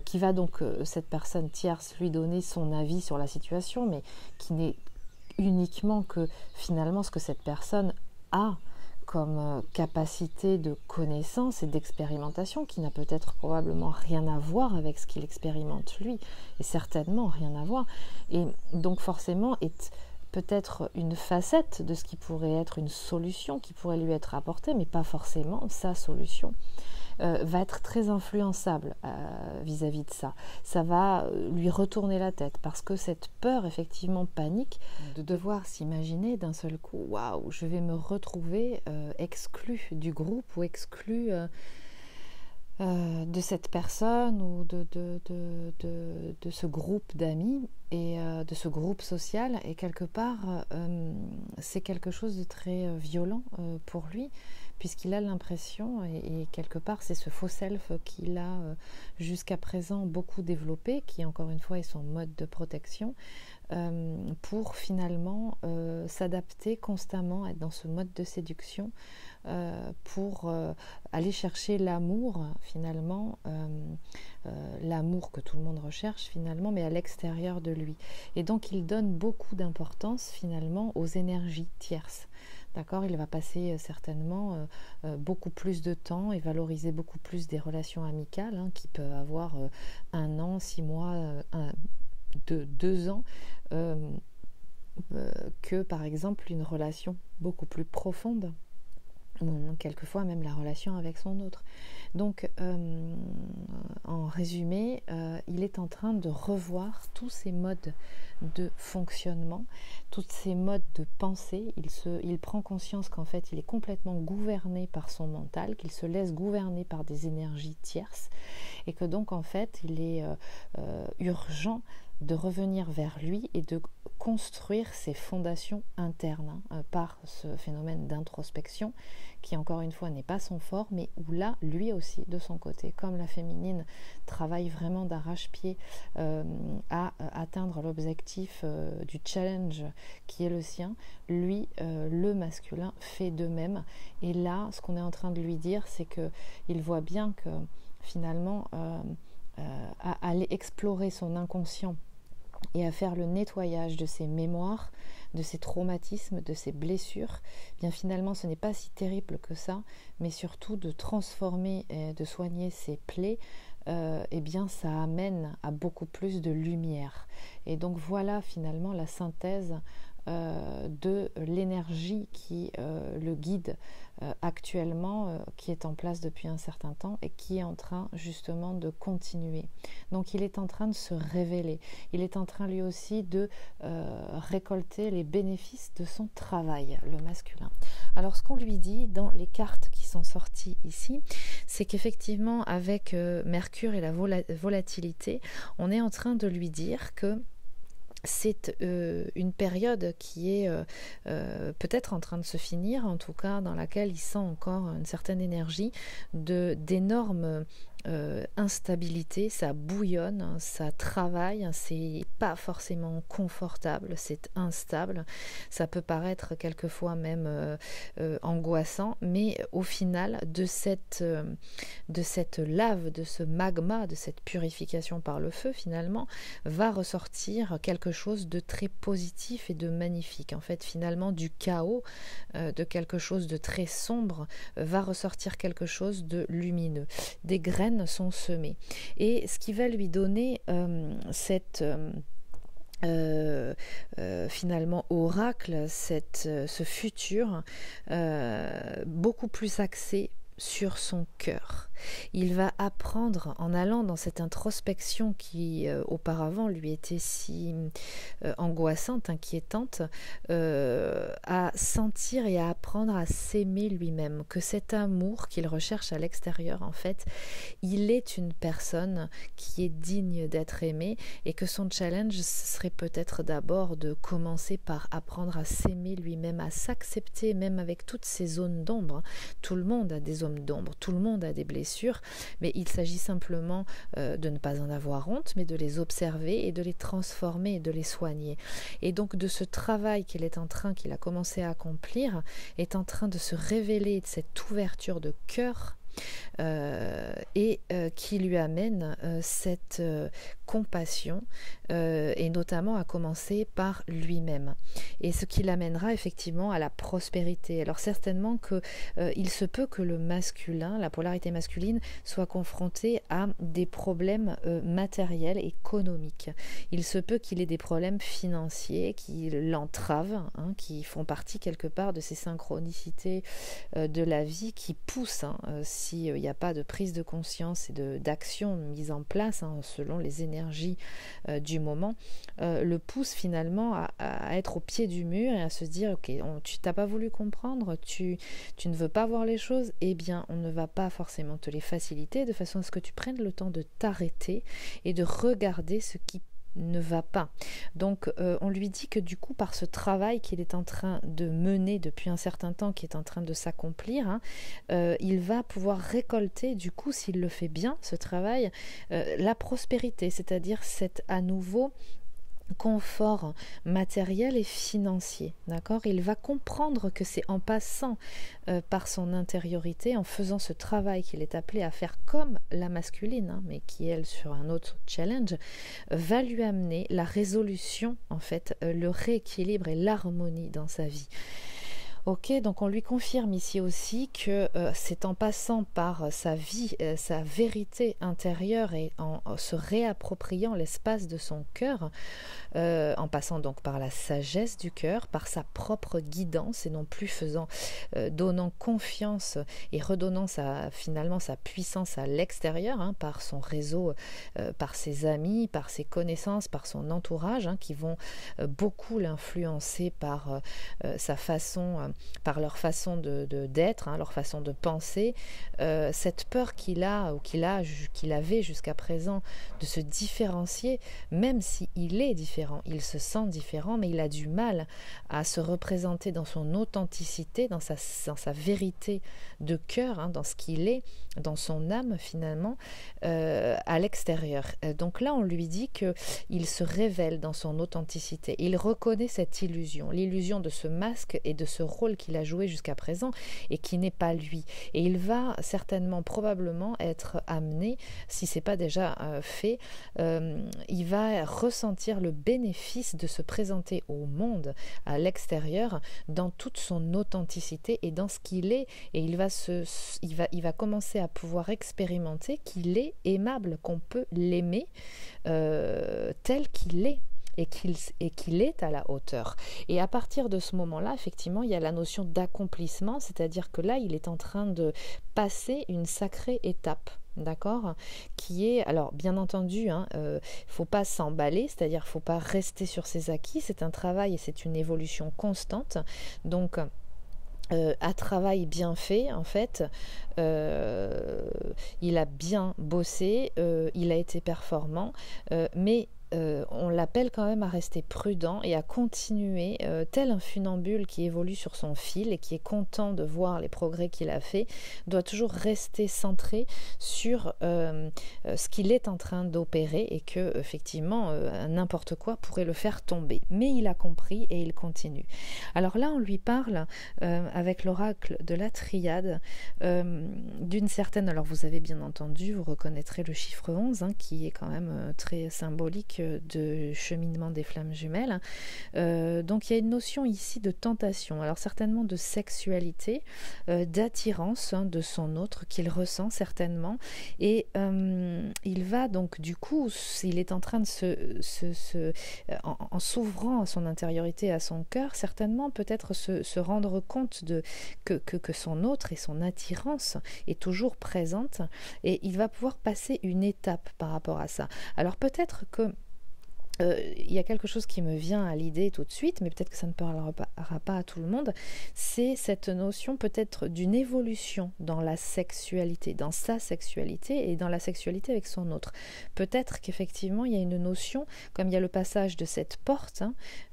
qui va donc cette personne tierce lui donner son avis sur la situation, mais qui n'est uniquement que finalement ce que cette personne a comme capacité de connaissance et d'expérimentation, qui n'a peut-être probablement rien à voir avec ce qu'il expérimente lui, et certainement rien à voir, et donc forcément est peut-être une facette de ce qui pourrait être une solution qui pourrait lui être apportée, mais pas forcément sa solution. Va être très influençable vis-à-vis de ça. Ça va lui retourner la tête parce que cette peur, effectivement, panique de devoir s'imaginer d'un seul coup, waouh, je vais me retrouver exclu du groupe ou exclu de cette personne ou de ce groupe d'amis et de ce groupe social, et quelque part c'est quelque chose de très violent pour lui, puisqu'il a l'impression, et quelque part c'est ce faux self qu'il a jusqu'à présent beaucoup développé, qui encore une fois est son mode de protection, pour finalement s'adapter constamment, être dans ce mode de séduction, pour aller chercher l'amour finalement, l'amour que tout le monde recherche finalement, mais à l'extérieur de lui. Et donc il donne beaucoup d'importance finalement aux énergies tierces. D'accord, il va passer certainement beaucoup plus de temps et valoriser beaucoup plus des relations amicales, hein, qui peuvent avoir 1 an, 6 mois, 2 ans, que par exemple une relation beaucoup plus profonde, quelquefois même la relation avec son autre. Donc en résumé, il est en train de revoir tous ces modes de fonctionnement, tous ces modes de pensée. Il prend conscience qu'en fait il est complètement gouverné par son mental, qu'il se laisse gouverner par des énergies tierces, et que donc en fait il est urgent de revenir vers lui et de construire ses fondations internes par ce phénomène d'introspection qui, encore une fois, n'est pas son fort, mais où là, lui aussi, de son côté, comme la féminine travaille vraiment d'arrache-pied à atteindre l'objectif du challenge qui est le sien, lui, le masculin, fait de même. Et là, ce qu'on est en train de lui dire, c'est qu'il voit bien que finalement, à aller explorer son inconscient et à faire le nettoyage de ses mémoires, de ses traumatismes, de ses blessures, bien finalement ce n'est pas si terrible que ça, mais surtout de transformer et de soigner ses plaies, eh bien ça amène à beaucoup plus de lumière. Et donc voilà finalement la synthèse de l'énergie qui le guide actuellement, qui est en place depuis un certain temps et qui est en train justement de continuer. Donc il est en train de se révéler, il est en train lui aussi de récolter les bénéfices de son travail, le masculin. Alors ce qu'on lui dit dans les cartes qui sont sorties ici, c'est qu'effectivement avec Mercure et la volatilité, on est en train de lui dire que c'est une période qui est peut-être en train de se finir, en tout cas dans laquelle il sent encore une certaine énergie d'énormes instabilité, ça bouillonne, ça travaille, c'est pas forcément confortable, c'est instable, ça peut paraître quelquefois même angoissant, mais au final de cette lave, de ce magma, de cette purification par le feu finalement, va ressortir quelque chose de très positif et de magnifique. En fait finalement du chaos, de quelque chose de très sombre, va ressortir quelque chose de lumineux. Des graines sont semées. Et ce qui va lui donner finalement oracle, ce futur beaucoup plus axé sur son cœur. Il va apprendre en allant dans cette introspection qui auparavant lui était si angoissante, inquiétante, à sentir et à apprendre à s'aimer lui-même, que cet amour qu'il recherche à l'extérieur, en fait, il est une personne qui est digne d'être aimée et que son challenge ce serait peut-être d'abord de commencer par apprendre à s'aimer lui-même, à s'accepter même avec toutes ces zones d'ombre. Tout le monde a des zones d'ombre, tout le monde a des blessures, mais il s'agit simplement de ne pas en avoir honte, mais de les observer et de les transformer et de les soigner. Et donc de ce travail qu'il a commencé à accomplir, est en train de se révéler de cette ouverture de cœur et qui lui amène cette compassion et notamment à commencer par lui-même, et ce qui l'amènera effectivement à la prospérité. Alors certainement que il se peut que le masculin, la polarité masculine, soit confronté à des problèmes matériels, économiques. Il se peut qu'il ait des problèmes financiers qui l'entravent, qui font partie quelque part de ces synchronicités de la vie qui poussent, s'il n'y a pas de prise de conscience et d'action mise en place selon les énergies du moment, le pousse finalement à être au pied du mur et à se dire ok, tu n'as pas voulu comprendre, tu ne veux pas voir les choses, eh bien on ne va pas forcément te les faciliter, de façon à ce que tu prennes le temps de t'arrêter et de regarder ce qui ne va pas. Donc on lui dit que du coup par ce travail qu'il est en train de mener depuis un certain temps, qui est en train de s'accomplir, il va pouvoir récolter du coup, s'il le fait bien ce travail, la prospérité, c'est-à-dire à nouveau confort matériel et financier, d'accord. Il va comprendre que c'est en passant par son intériorité, en faisant ce travail qu'il est appelé à faire comme la masculine, mais qui elle sur un autre challenge, va lui amener la résolution, en fait, le rééquilibre et l'harmonie dans sa vie. Ok, donc on lui confirme ici aussi que c'est en passant par sa vie, sa vérité intérieure et en se réappropriant l'espace de son cœur, en passant donc par la sagesse du cœur, par sa propre guidance et non plus donnant confiance et redonnant finalement sa puissance à l'extérieur, par son réseau, par ses amis, par ses connaissances, par son entourage, qui vont beaucoup l'influencer par sa façon par leur façon d'être, hein, leur façon de penser, cette peur qu'il a ou qu'il avait jusqu'à présent de se différencier, même s'il est différent, il se sent différent, mais il a du mal à se représenter dans son authenticité, dans sa vérité de cœur, hein, dans ce qu'il est, dans son âme finalement, à l'extérieur. Donc là, on lui dit qu'il se révèle dans son authenticité. Il reconnaît cette illusion, l'illusion de ce masque et de ce rôle qu'il a joué jusqu'à présent et qui n'est pas lui. Et il va certainement, probablement être amené, si ce n'est pas déjà fait, il va ressentir le bénéfice de se présenter au monde, à l'extérieur, dans toute son authenticité et dans ce qu'il est. Et il va commencer à pouvoir expérimenter qu'il est aimable, qu'on peut l'aimer tel qu'il est. Et qu'il est à la hauteur. Et à partir de ce moment-là, effectivement, il y a la notion d'accomplissement, c'est-à-dire que là, il est en train de passer une sacrée étape. D'accord, qui est, alors bien entendu, faut pas s'emballer, c'est-à-dire faut pas rester sur ses acquis, c'est un travail et c'est une évolution constante. Donc à travail bien fait, en fait, il a bien bossé, il a été performant, mais on l'appelle quand même à rester prudent et à continuer, tel un funambule qui évolue sur son fil et qui est content de voir les progrès qu'il a fait, doit toujours rester centré sur ce qu'il est en train d'opérer et que effectivement n'importe quoi pourrait le faire tomber. Mais il a compris et il continue. Alors là, on lui parle avec l'oracle de la triade d'une certaine, alors vous avez bien entendu, vous reconnaîtrez le chiffre 11 qui est quand même très symbolique de cheminement des flammes jumelles. Donc il y a une notion ici de tentation, alors certainement de sexualité, d'attirance de son autre qu'il ressent certainement, et il va donc du coup, il est en train de en s'ouvrant à son intériorité, à son cœur, certainement peut-être se rendre compte que son autre et son attirance est toujours présente, et il va pouvoir passer une étape par rapport à ça. Alors peut-être que il y a quelque chose qui me vient à l'idée tout de suite, mais peut-être que ça ne parlera pas à tout le monde, c'est cette notion peut-être d'une évolution dans la sexualité, dans sa sexualité et dans la sexualité avec son autre. Peut-être qu'effectivement il y a une notion, comme il y a le passage de cette porte,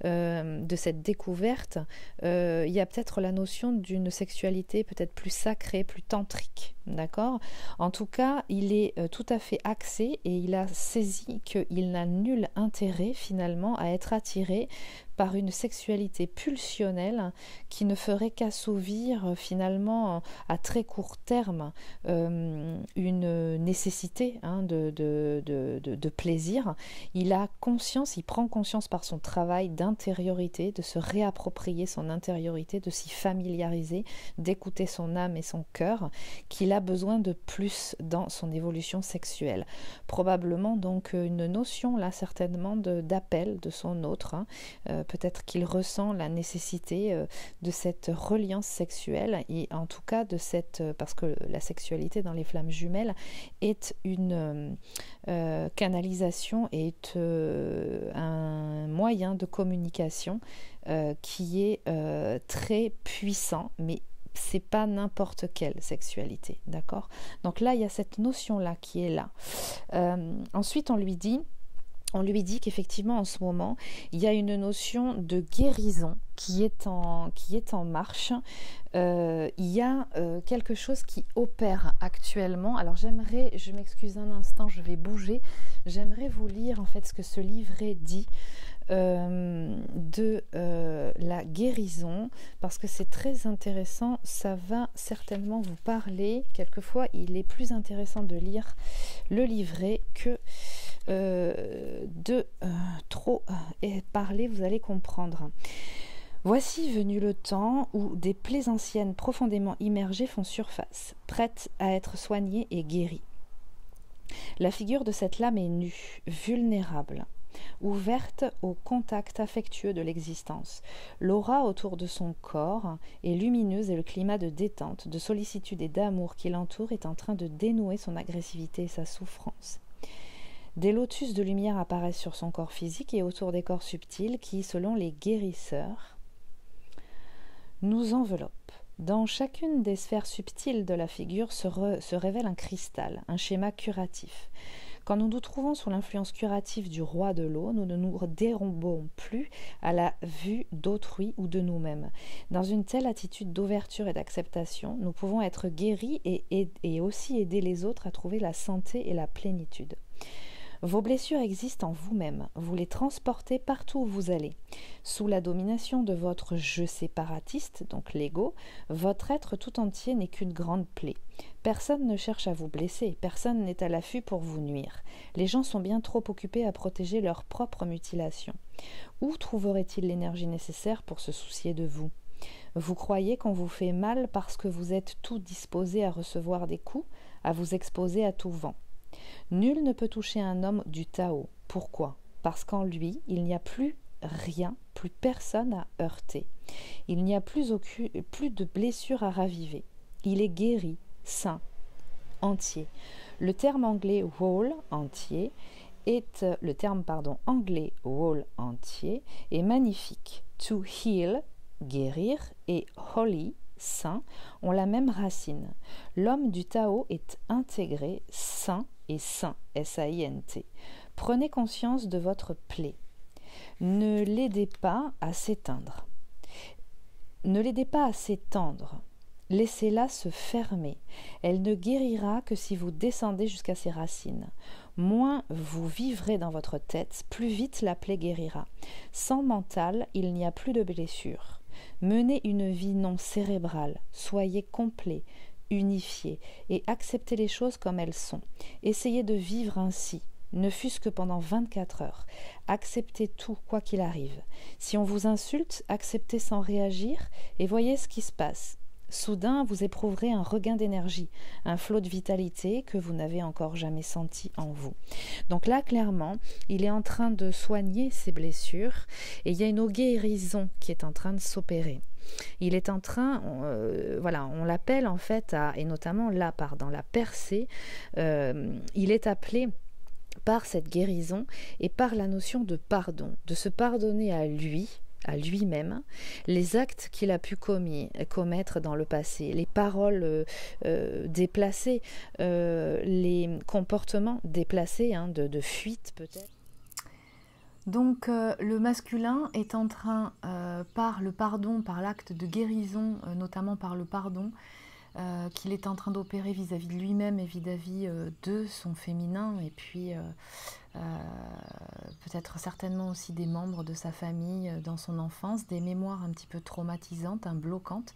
de cette découverte, il y a peut-être la notion d'une sexualité peut-être plus sacrée, plus tantrique, d'accord ? En tout cas, il est tout à fait axé et il a saisi qu'il n'a nul intérêt finalement à être attiré par une sexualité pulsionnelle qui ne ferait qu'assouvir finalement à très court terme une nécessité de plaisir. Il a conscience, il prend conscience par son travail d'intériorité, de se réapproprier son intériorité, de s'y familiariser, d'écouter son âme et son cœur, qu'il a besoin de plus dans son évolution sexuelle. Probablement donc une notion là certainement d'appel de son autre, peut-être qu'il ressent la nécessité de cette reliance sexuelle et en tout cas de cette, parce que la sexualité dans les flammes jumelles est une canalisation, est un moyen de communication qui est très puissant, mais c'est pas n'importe quelle sexualité, d'accord ? Donc là, il y a cette notion-là qui est là. Ensuite, on lui dit qu'effectivement en ce moment il y a une notion de guérison qui est en marche. Il y a quelque chose qui opère actuellement. Alors je m'excuse un instant, je vais bouger, j'aimerais vous lire en fait ce que ce livret dit de la guérison, parce que c'est très intéressant, ça va certainement vous parler. Quelquefois il est plus intéressant de lire le livret que de trop parler, vous allez comprendre. Voici venu le temps où des plaies anciennes profondément immergées font surface, prêtes à être soignées et guéries. La figure de cette lame est nue, vulnérable, ouverte au contact affectueux de l'existence. L'aura autour de son corps est lumineuse et le climat de détente, de sollicitude et d'amour qui l'entoure est en train de dénouer son agressivité et sa souffrance. Des lotus de lumière apparaissent sur son corps physique et autour des corps subtils qui, selon les guérisseurs, nous enveloppe. Dans chacune des sphères subtiles de la figure se révèle un cristal, un schéma curatif. Quand nous nous trouvons sous l'influence curative du roi de l'eau, nous ne nous dérobons plus à la vue d'autrui ou de nous-mêmes. Dans une telle attitude d'ouverture et d'acceptation, nous pouvons être guéris et aussi aider les autres à trouver la santé et la plénitude. Vos blessures existent en vous-même, vous les transportez partout où vous allez. Sous la domination de votre je séparatiste, donc l'ego, votre être tout entier n'est qu'une grande plaie. Personne ne cherche à vous blesser, personne n'est à l'affût pour vous nuire. Les gens sont bien trop occupés à protéger leur propre mutilation. Où trouveraient-ils l'énergie nécessaire pour se soucier de vous ? Vous croyez qu'on vous fait mal parce que vous êtes tout disposé à recevoir des coups, à vous exposer à tout vent. Nul ne peut toucher un homme du Tao. Pourquoi ? Parce qu'en lui, il n'y a plus rien, plus personne à heurter. Il n'y a plus de blessures à raviver. Il est guéri, sain, entier. Le terme anglais whole, entier, whole, entier, est magnifique. To heal, guérir, et holy, saint, ont la même racine. L'homme du Tao est intégré, saint et saint, S-A-I-N-T. Prenez conscience de votre plaie. Ne l'aidez pas à s'éteindre. Ne l'aidez pas à s'étendre. Laissez-la se fermer. Elle ne guérira que si vous descendez jusqu'à ses racines. Moins vous vivrez dans votre tête, plus vite la plaie guérira. Sans mental, il n'y a plus de blessure. Menez une vie non cérébrale. Soyez complet, unifié et acceptez les choses comme elles sont. Essayez de vivre ainsi, ne fût-ce que pendant 24 heures. Acceptez tout, quoi qu'il arrive. Si on vous insulte, acceptez sans réagir et voyez ce qui se passe. Soudain, vous éprouverez un regain d'énergie, un flot de vitalité que vous n'avez encore jamais senti en vous. Donc là, clairement, il est en train de soigner ses blessures et il y a une guérison qui est en train de s'opérer. Il est en train, on l'appelle en fait, et notamment là, dans la percée, il est appelé par cette guérison et par la notion de pardon, de se pardonner à lui-même, les actes qu'il a pu commettre dans le passé, les paroles déplacées, les comportements déplacés, de fuite peut-être. Donc le masculin est en train, par le pardon, par l'acte de guérison, notamment par le pardon, qu'il est en train d'opérer vis-à-vis de lui-même et vis-à-vis de son féminin, et puis peut-être certainement aussi des membres de sa famille dans son enfance, des mémoires un petit peu traumatisantes, bloquantes.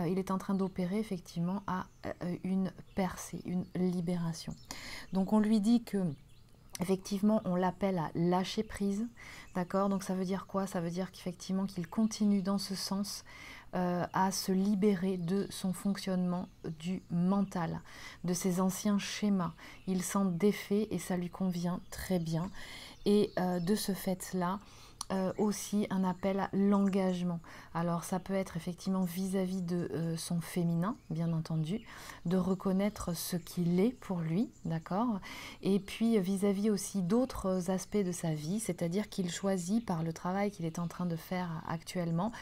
Il est en train d'opérer effectivement à une percée, une libération. Donc on lui dit que effectivement, on l'appelle à lâcher prise, d'accord? Donc ça veut dire quoi? Ça veut dire qu'effectivement qu'il continue dans ce sens à se libérer de son fonctionnement du mental, de ses anciens schémas. Il s'en défait et ça lui convient très bien. Et de ce fait-là, aussi un appel à l'engagement. Alors ça peut être effectivement vis-à-vis de son féminin, bien entendu, de reconnaître ce qu'il est pour lui, d'accord, et puis vis-à-vis aussi d'autres aspects de sa vie, c'est-à-dire qu'il choisit par le travail qu'il est en train de faire actuellement,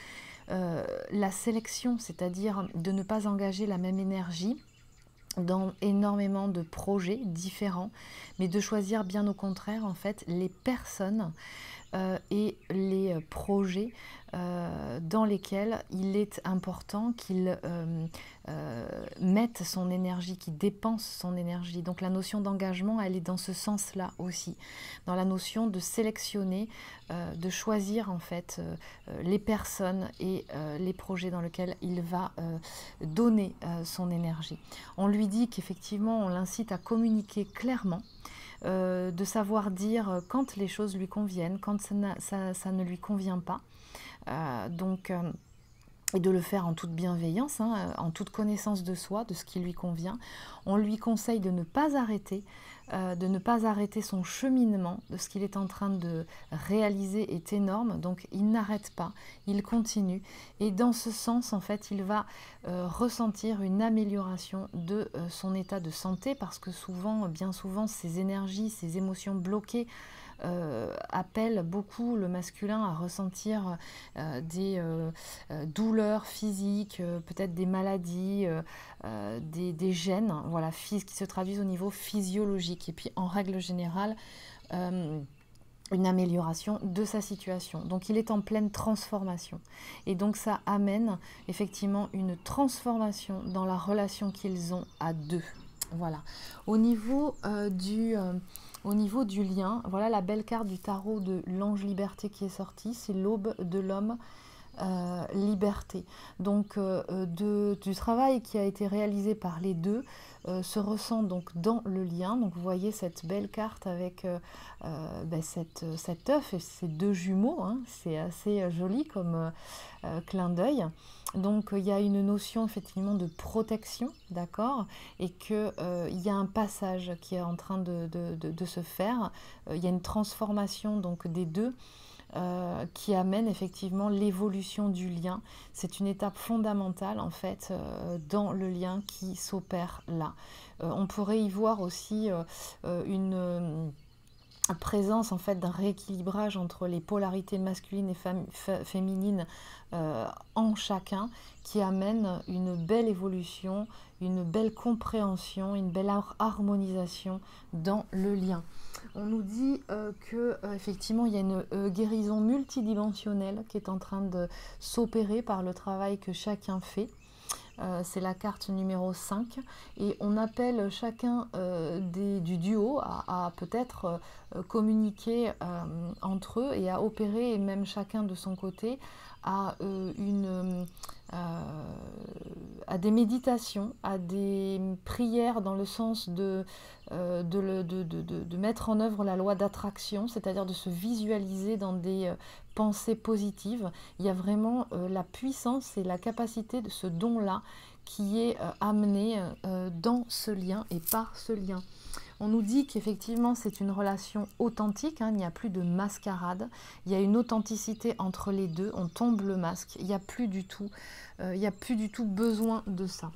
la sélection, c'est-à-dire de ne pas engager la même énergie dans énormément de projets différents, mais de choisir bien au contraire en fait les personnes et les projets dans lesquels il est important qu'il mette son énergie, qu'il dépense son énergie. Donc la notion d'engagement, elle est dans ce sens-là aussi, dans la notion de sélectionner, de choisir en fait les personnes et les projets dans lesquels il va donner son énergie. On lui dit qu'effectivement, on l'incite à communiquer clairement, de savoir dire quand les choses lui conviennent, quand ça ne lui convient pas. Et de le faire en toute bienveillance, en toute connaissance de soi, de ce qui lui convient. On lui conseille de ne pas arrêter son cheminement, de ce qu'il est en train de réaliser est énorme, donc il n'arrête pas, il continue. Et dans ce sens, en fait, il va ressentir une amélioration de son état de santé, parce que souvent, bien souvent, ces énergies, ces émotions bloquées appelle beaucoup le masculin à ressentir des douleurs physiques, peut-être des maladies, des gènes, voilà, qui se traduisent au niveau physiologique. Et puis en règle générale, une amélioration de sa situation. Donc il est en pleine transformation. Et donc ça amène effectivement une transformation dans la relation qu'ils ont à deux. Voilà. Au niveau du lien, voilà la belle carte du tarot de l'ange liberté qui est sortie. C'est l'aube de l'homme. Liberté. Donc du travail qui a été réalisé par les deux se ressent donc dans le lien. Donc vous voyez cette belle carte avec cet œuf et ces deux jumeaux, hein. C'est assez joli comme clin d'œil. Donc il y a une notion effectivement de protection, d'accord, et qu'il y a un passage qui est en train de se faire. Il y a une transformation donc des deux. Qui amène effectivement l'évolution du lien. C'est une étape fondamentale en fait dans le lien qui s'opère là. On pourrait y voir aussi une présence en fait d'un rééquilibrage entre les polarités masculines et féminines en chacun, qui amène une belle évolution, une belle compréhension, une belle harmonisation dans le lien. On nous dit qu'effectivement il y a une guérison multidimensionnelle qui est en train de s'opérer par le travail que chacun fait. C'est la carte numéro 5 et on appelle chacun du duo à peut-être communiquer entre eux et à opérer, et même chacun de son côté, à des méditations, à des prières dans le sens de mettre en œuvre la loi d'attraction, c'est-à-dire de se visualiser dans des pensées positives. Il y a vraiment la puissance et la capacité de ce don-là qui est amené dans ce lien et par ce lien. On nous dit qu'effectivement c'est une relation authentique, hein, il n'y a plus de mascarade, il y a une authenticité entre les deux, on tombe le masque, il n'y a plus du tout besoin de ça.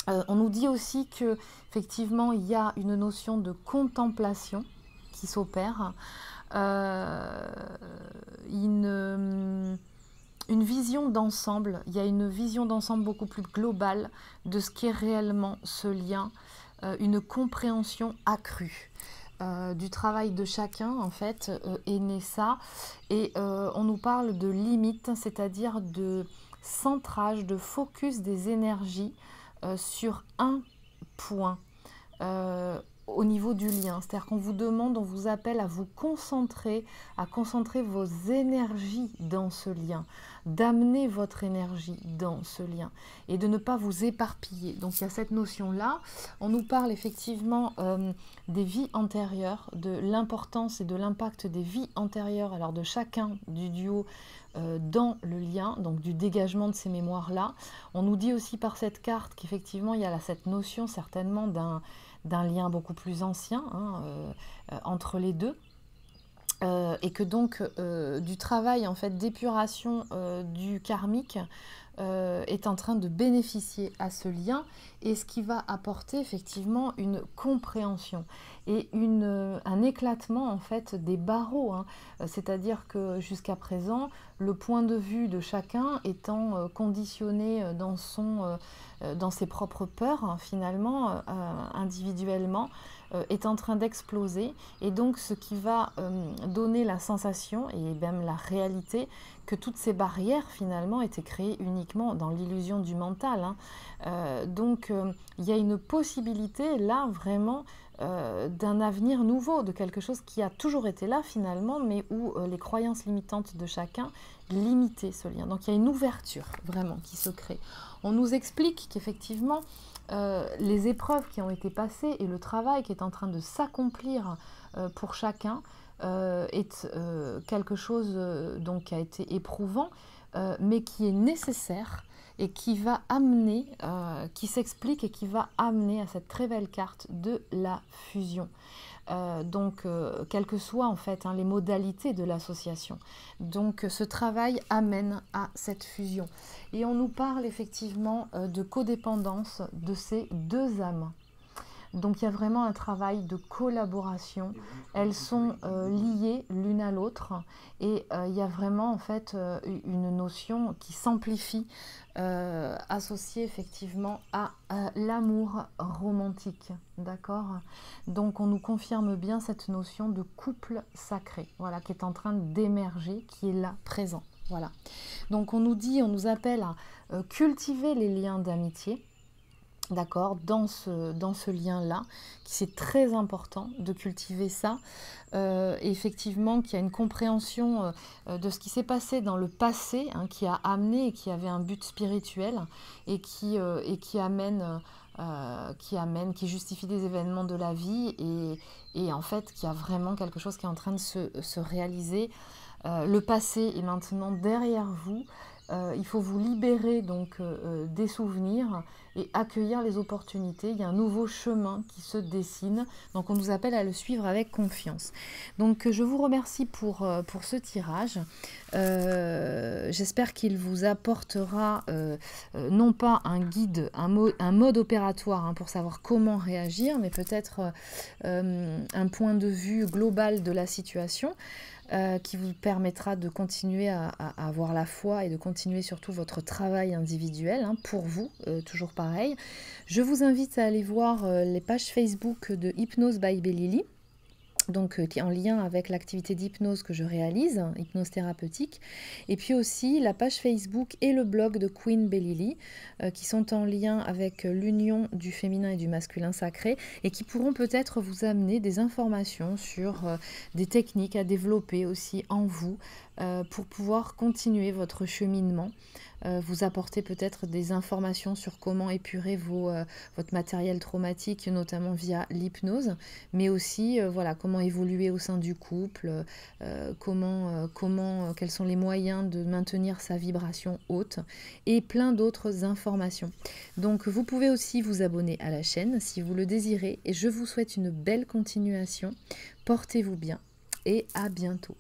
On nous dit aussi qu'effectivement il y a une notion de contemplation qui s'opère, une vision d'ensemble, il y a une vision d'ensemble beaucoup plus globale de ce qu'est réellement ce lien, une compréhension accrue. Du travail de chacun en fait est né ça, et on nous parle de limite, c'est-à-dire de centrage, de focus des énergies sur un point au niveau du lien. C'est-à-dire qu'on vous demande, on vous appelle à vous concentrer, à concentrer vos énergies dans ce lien, d'amener votre énergie dans ce lien et de ne pas vous éparpiller. Donc il y a cette notion-là. On nous parle effectivement des vies antérieures, de l'importance et de l'impact des vies antérieures, alors de chacun du duo dans le lien, donc du dégagement de ces mémoires-là. On nous dit aussi par cette carte qu'effectivement il y a cette notion certainement d'un lien beaucoup plus ancien entre les deux, et que donc du travail en fait d'épuration du karmique est en train de bénéficier à ce lien, et ce qui va apporter effectivement une compréhension et un éclatement en fait des barreaux, hein. C'est-à-dire que jusqu'à présent le point de vue de chacun étant conditionné dans ses propres peurs, hein, finalement individuellement, est en train d'exploser, et donc ce qui va donner la sensation et même la réalité que toutes ces barrières finalement étaient créées uniquement dans l'illusion du mental, hein. Donc il y a une possibilité là vraiment d'un avenir nouveau, de quelque chose qui a toujours été là finalement, mais où les croyances limitantes de chacun limitaient ce lien. Donc il y a une ouverture vraiment qui se crée. On nous explique qu'effectivement les épreuves qui ont été passées et le travail qui est en train de s'accomplir pour chacun est quelque chose donc qui a été éprouvant, mais qui est nécessaire et qui va amener, qui s'explique et qui va amener à cette très belle carte de la fusion. Donc, quelles que soient en fait les modalités de l'association. Donc, ce travail amène à cette fusion. Et on nous parle effectivement de codépendance de ces deux âmes. Donc il y a vraiment un travail de collaboration. Elles sont liées l'une à l'autre et il y a vraiment en fait une notion qui s'amplifie associée effectivement à l'amour romantique, d'accord? Donc on nous confirme bien cette notion de couple sacré, voilà, qui est en train d'émerger, qui est là, présent, voilà. Donc on nous dit, on nous appelle à cultiver les liens d'amitié, d'accord, dans ce lien-là, c'est très important de cultiver ça, effectivement qu'il y a une compréhension de ce qui s'est passé dans le passé, hein, qui a amené et qui avait un but spirituel et qui amène, qui justifie des événements de la vie et en fait qui a vraiment quelque chose qui est en train de se réaliser. Le passé est maintenant derrière vous. Il faut vous libérer donc des souvenirs et accueillir les opportunités. Il y a un nouveau chemin qui se dessine, donc on nous appelle à le suivre avec confiance. Donc je vous remercie pour ce tirage. J'espère qu'il vous apportera non pas un guide, un mode opératoire, hein, pour savoir comment réagir, mais peut-être un point de vue global de la situation. Qui vous permettra de continuer à avoir la foi et de continuer surtout votre travail individuel, hein, pour vous, toujours pareil. Je vous invite à aller voir les pages Facebook de Hypnose by Bellily, donc qui est en lien avec l'activité d'hypnose que je réalise, hypnose thérapeutique, et puis aussi la page Facebook et le blog de Queen Bellily, qui sont en lien avec l'union du féminin et du masculin sacré, et qui pourront peut-être vous amener des informations sur des techniques à développer aussi en vous, pour pouvoir continuer votre cheminement, vous apporter peut-être des informations sur comment épurer votre matériel traumatique, notamment via l'hypnose, mais aussi voilà, comment évoluer au sein du couple, quels sont les moyens de maintenir sa vibration haute, et plein d'autres informations. Donc vous pouvez aussi vous abonner à la chaîne si vous le désirez, et je vous souhaite une belle continuation. Portez-vous bien et à bientôt.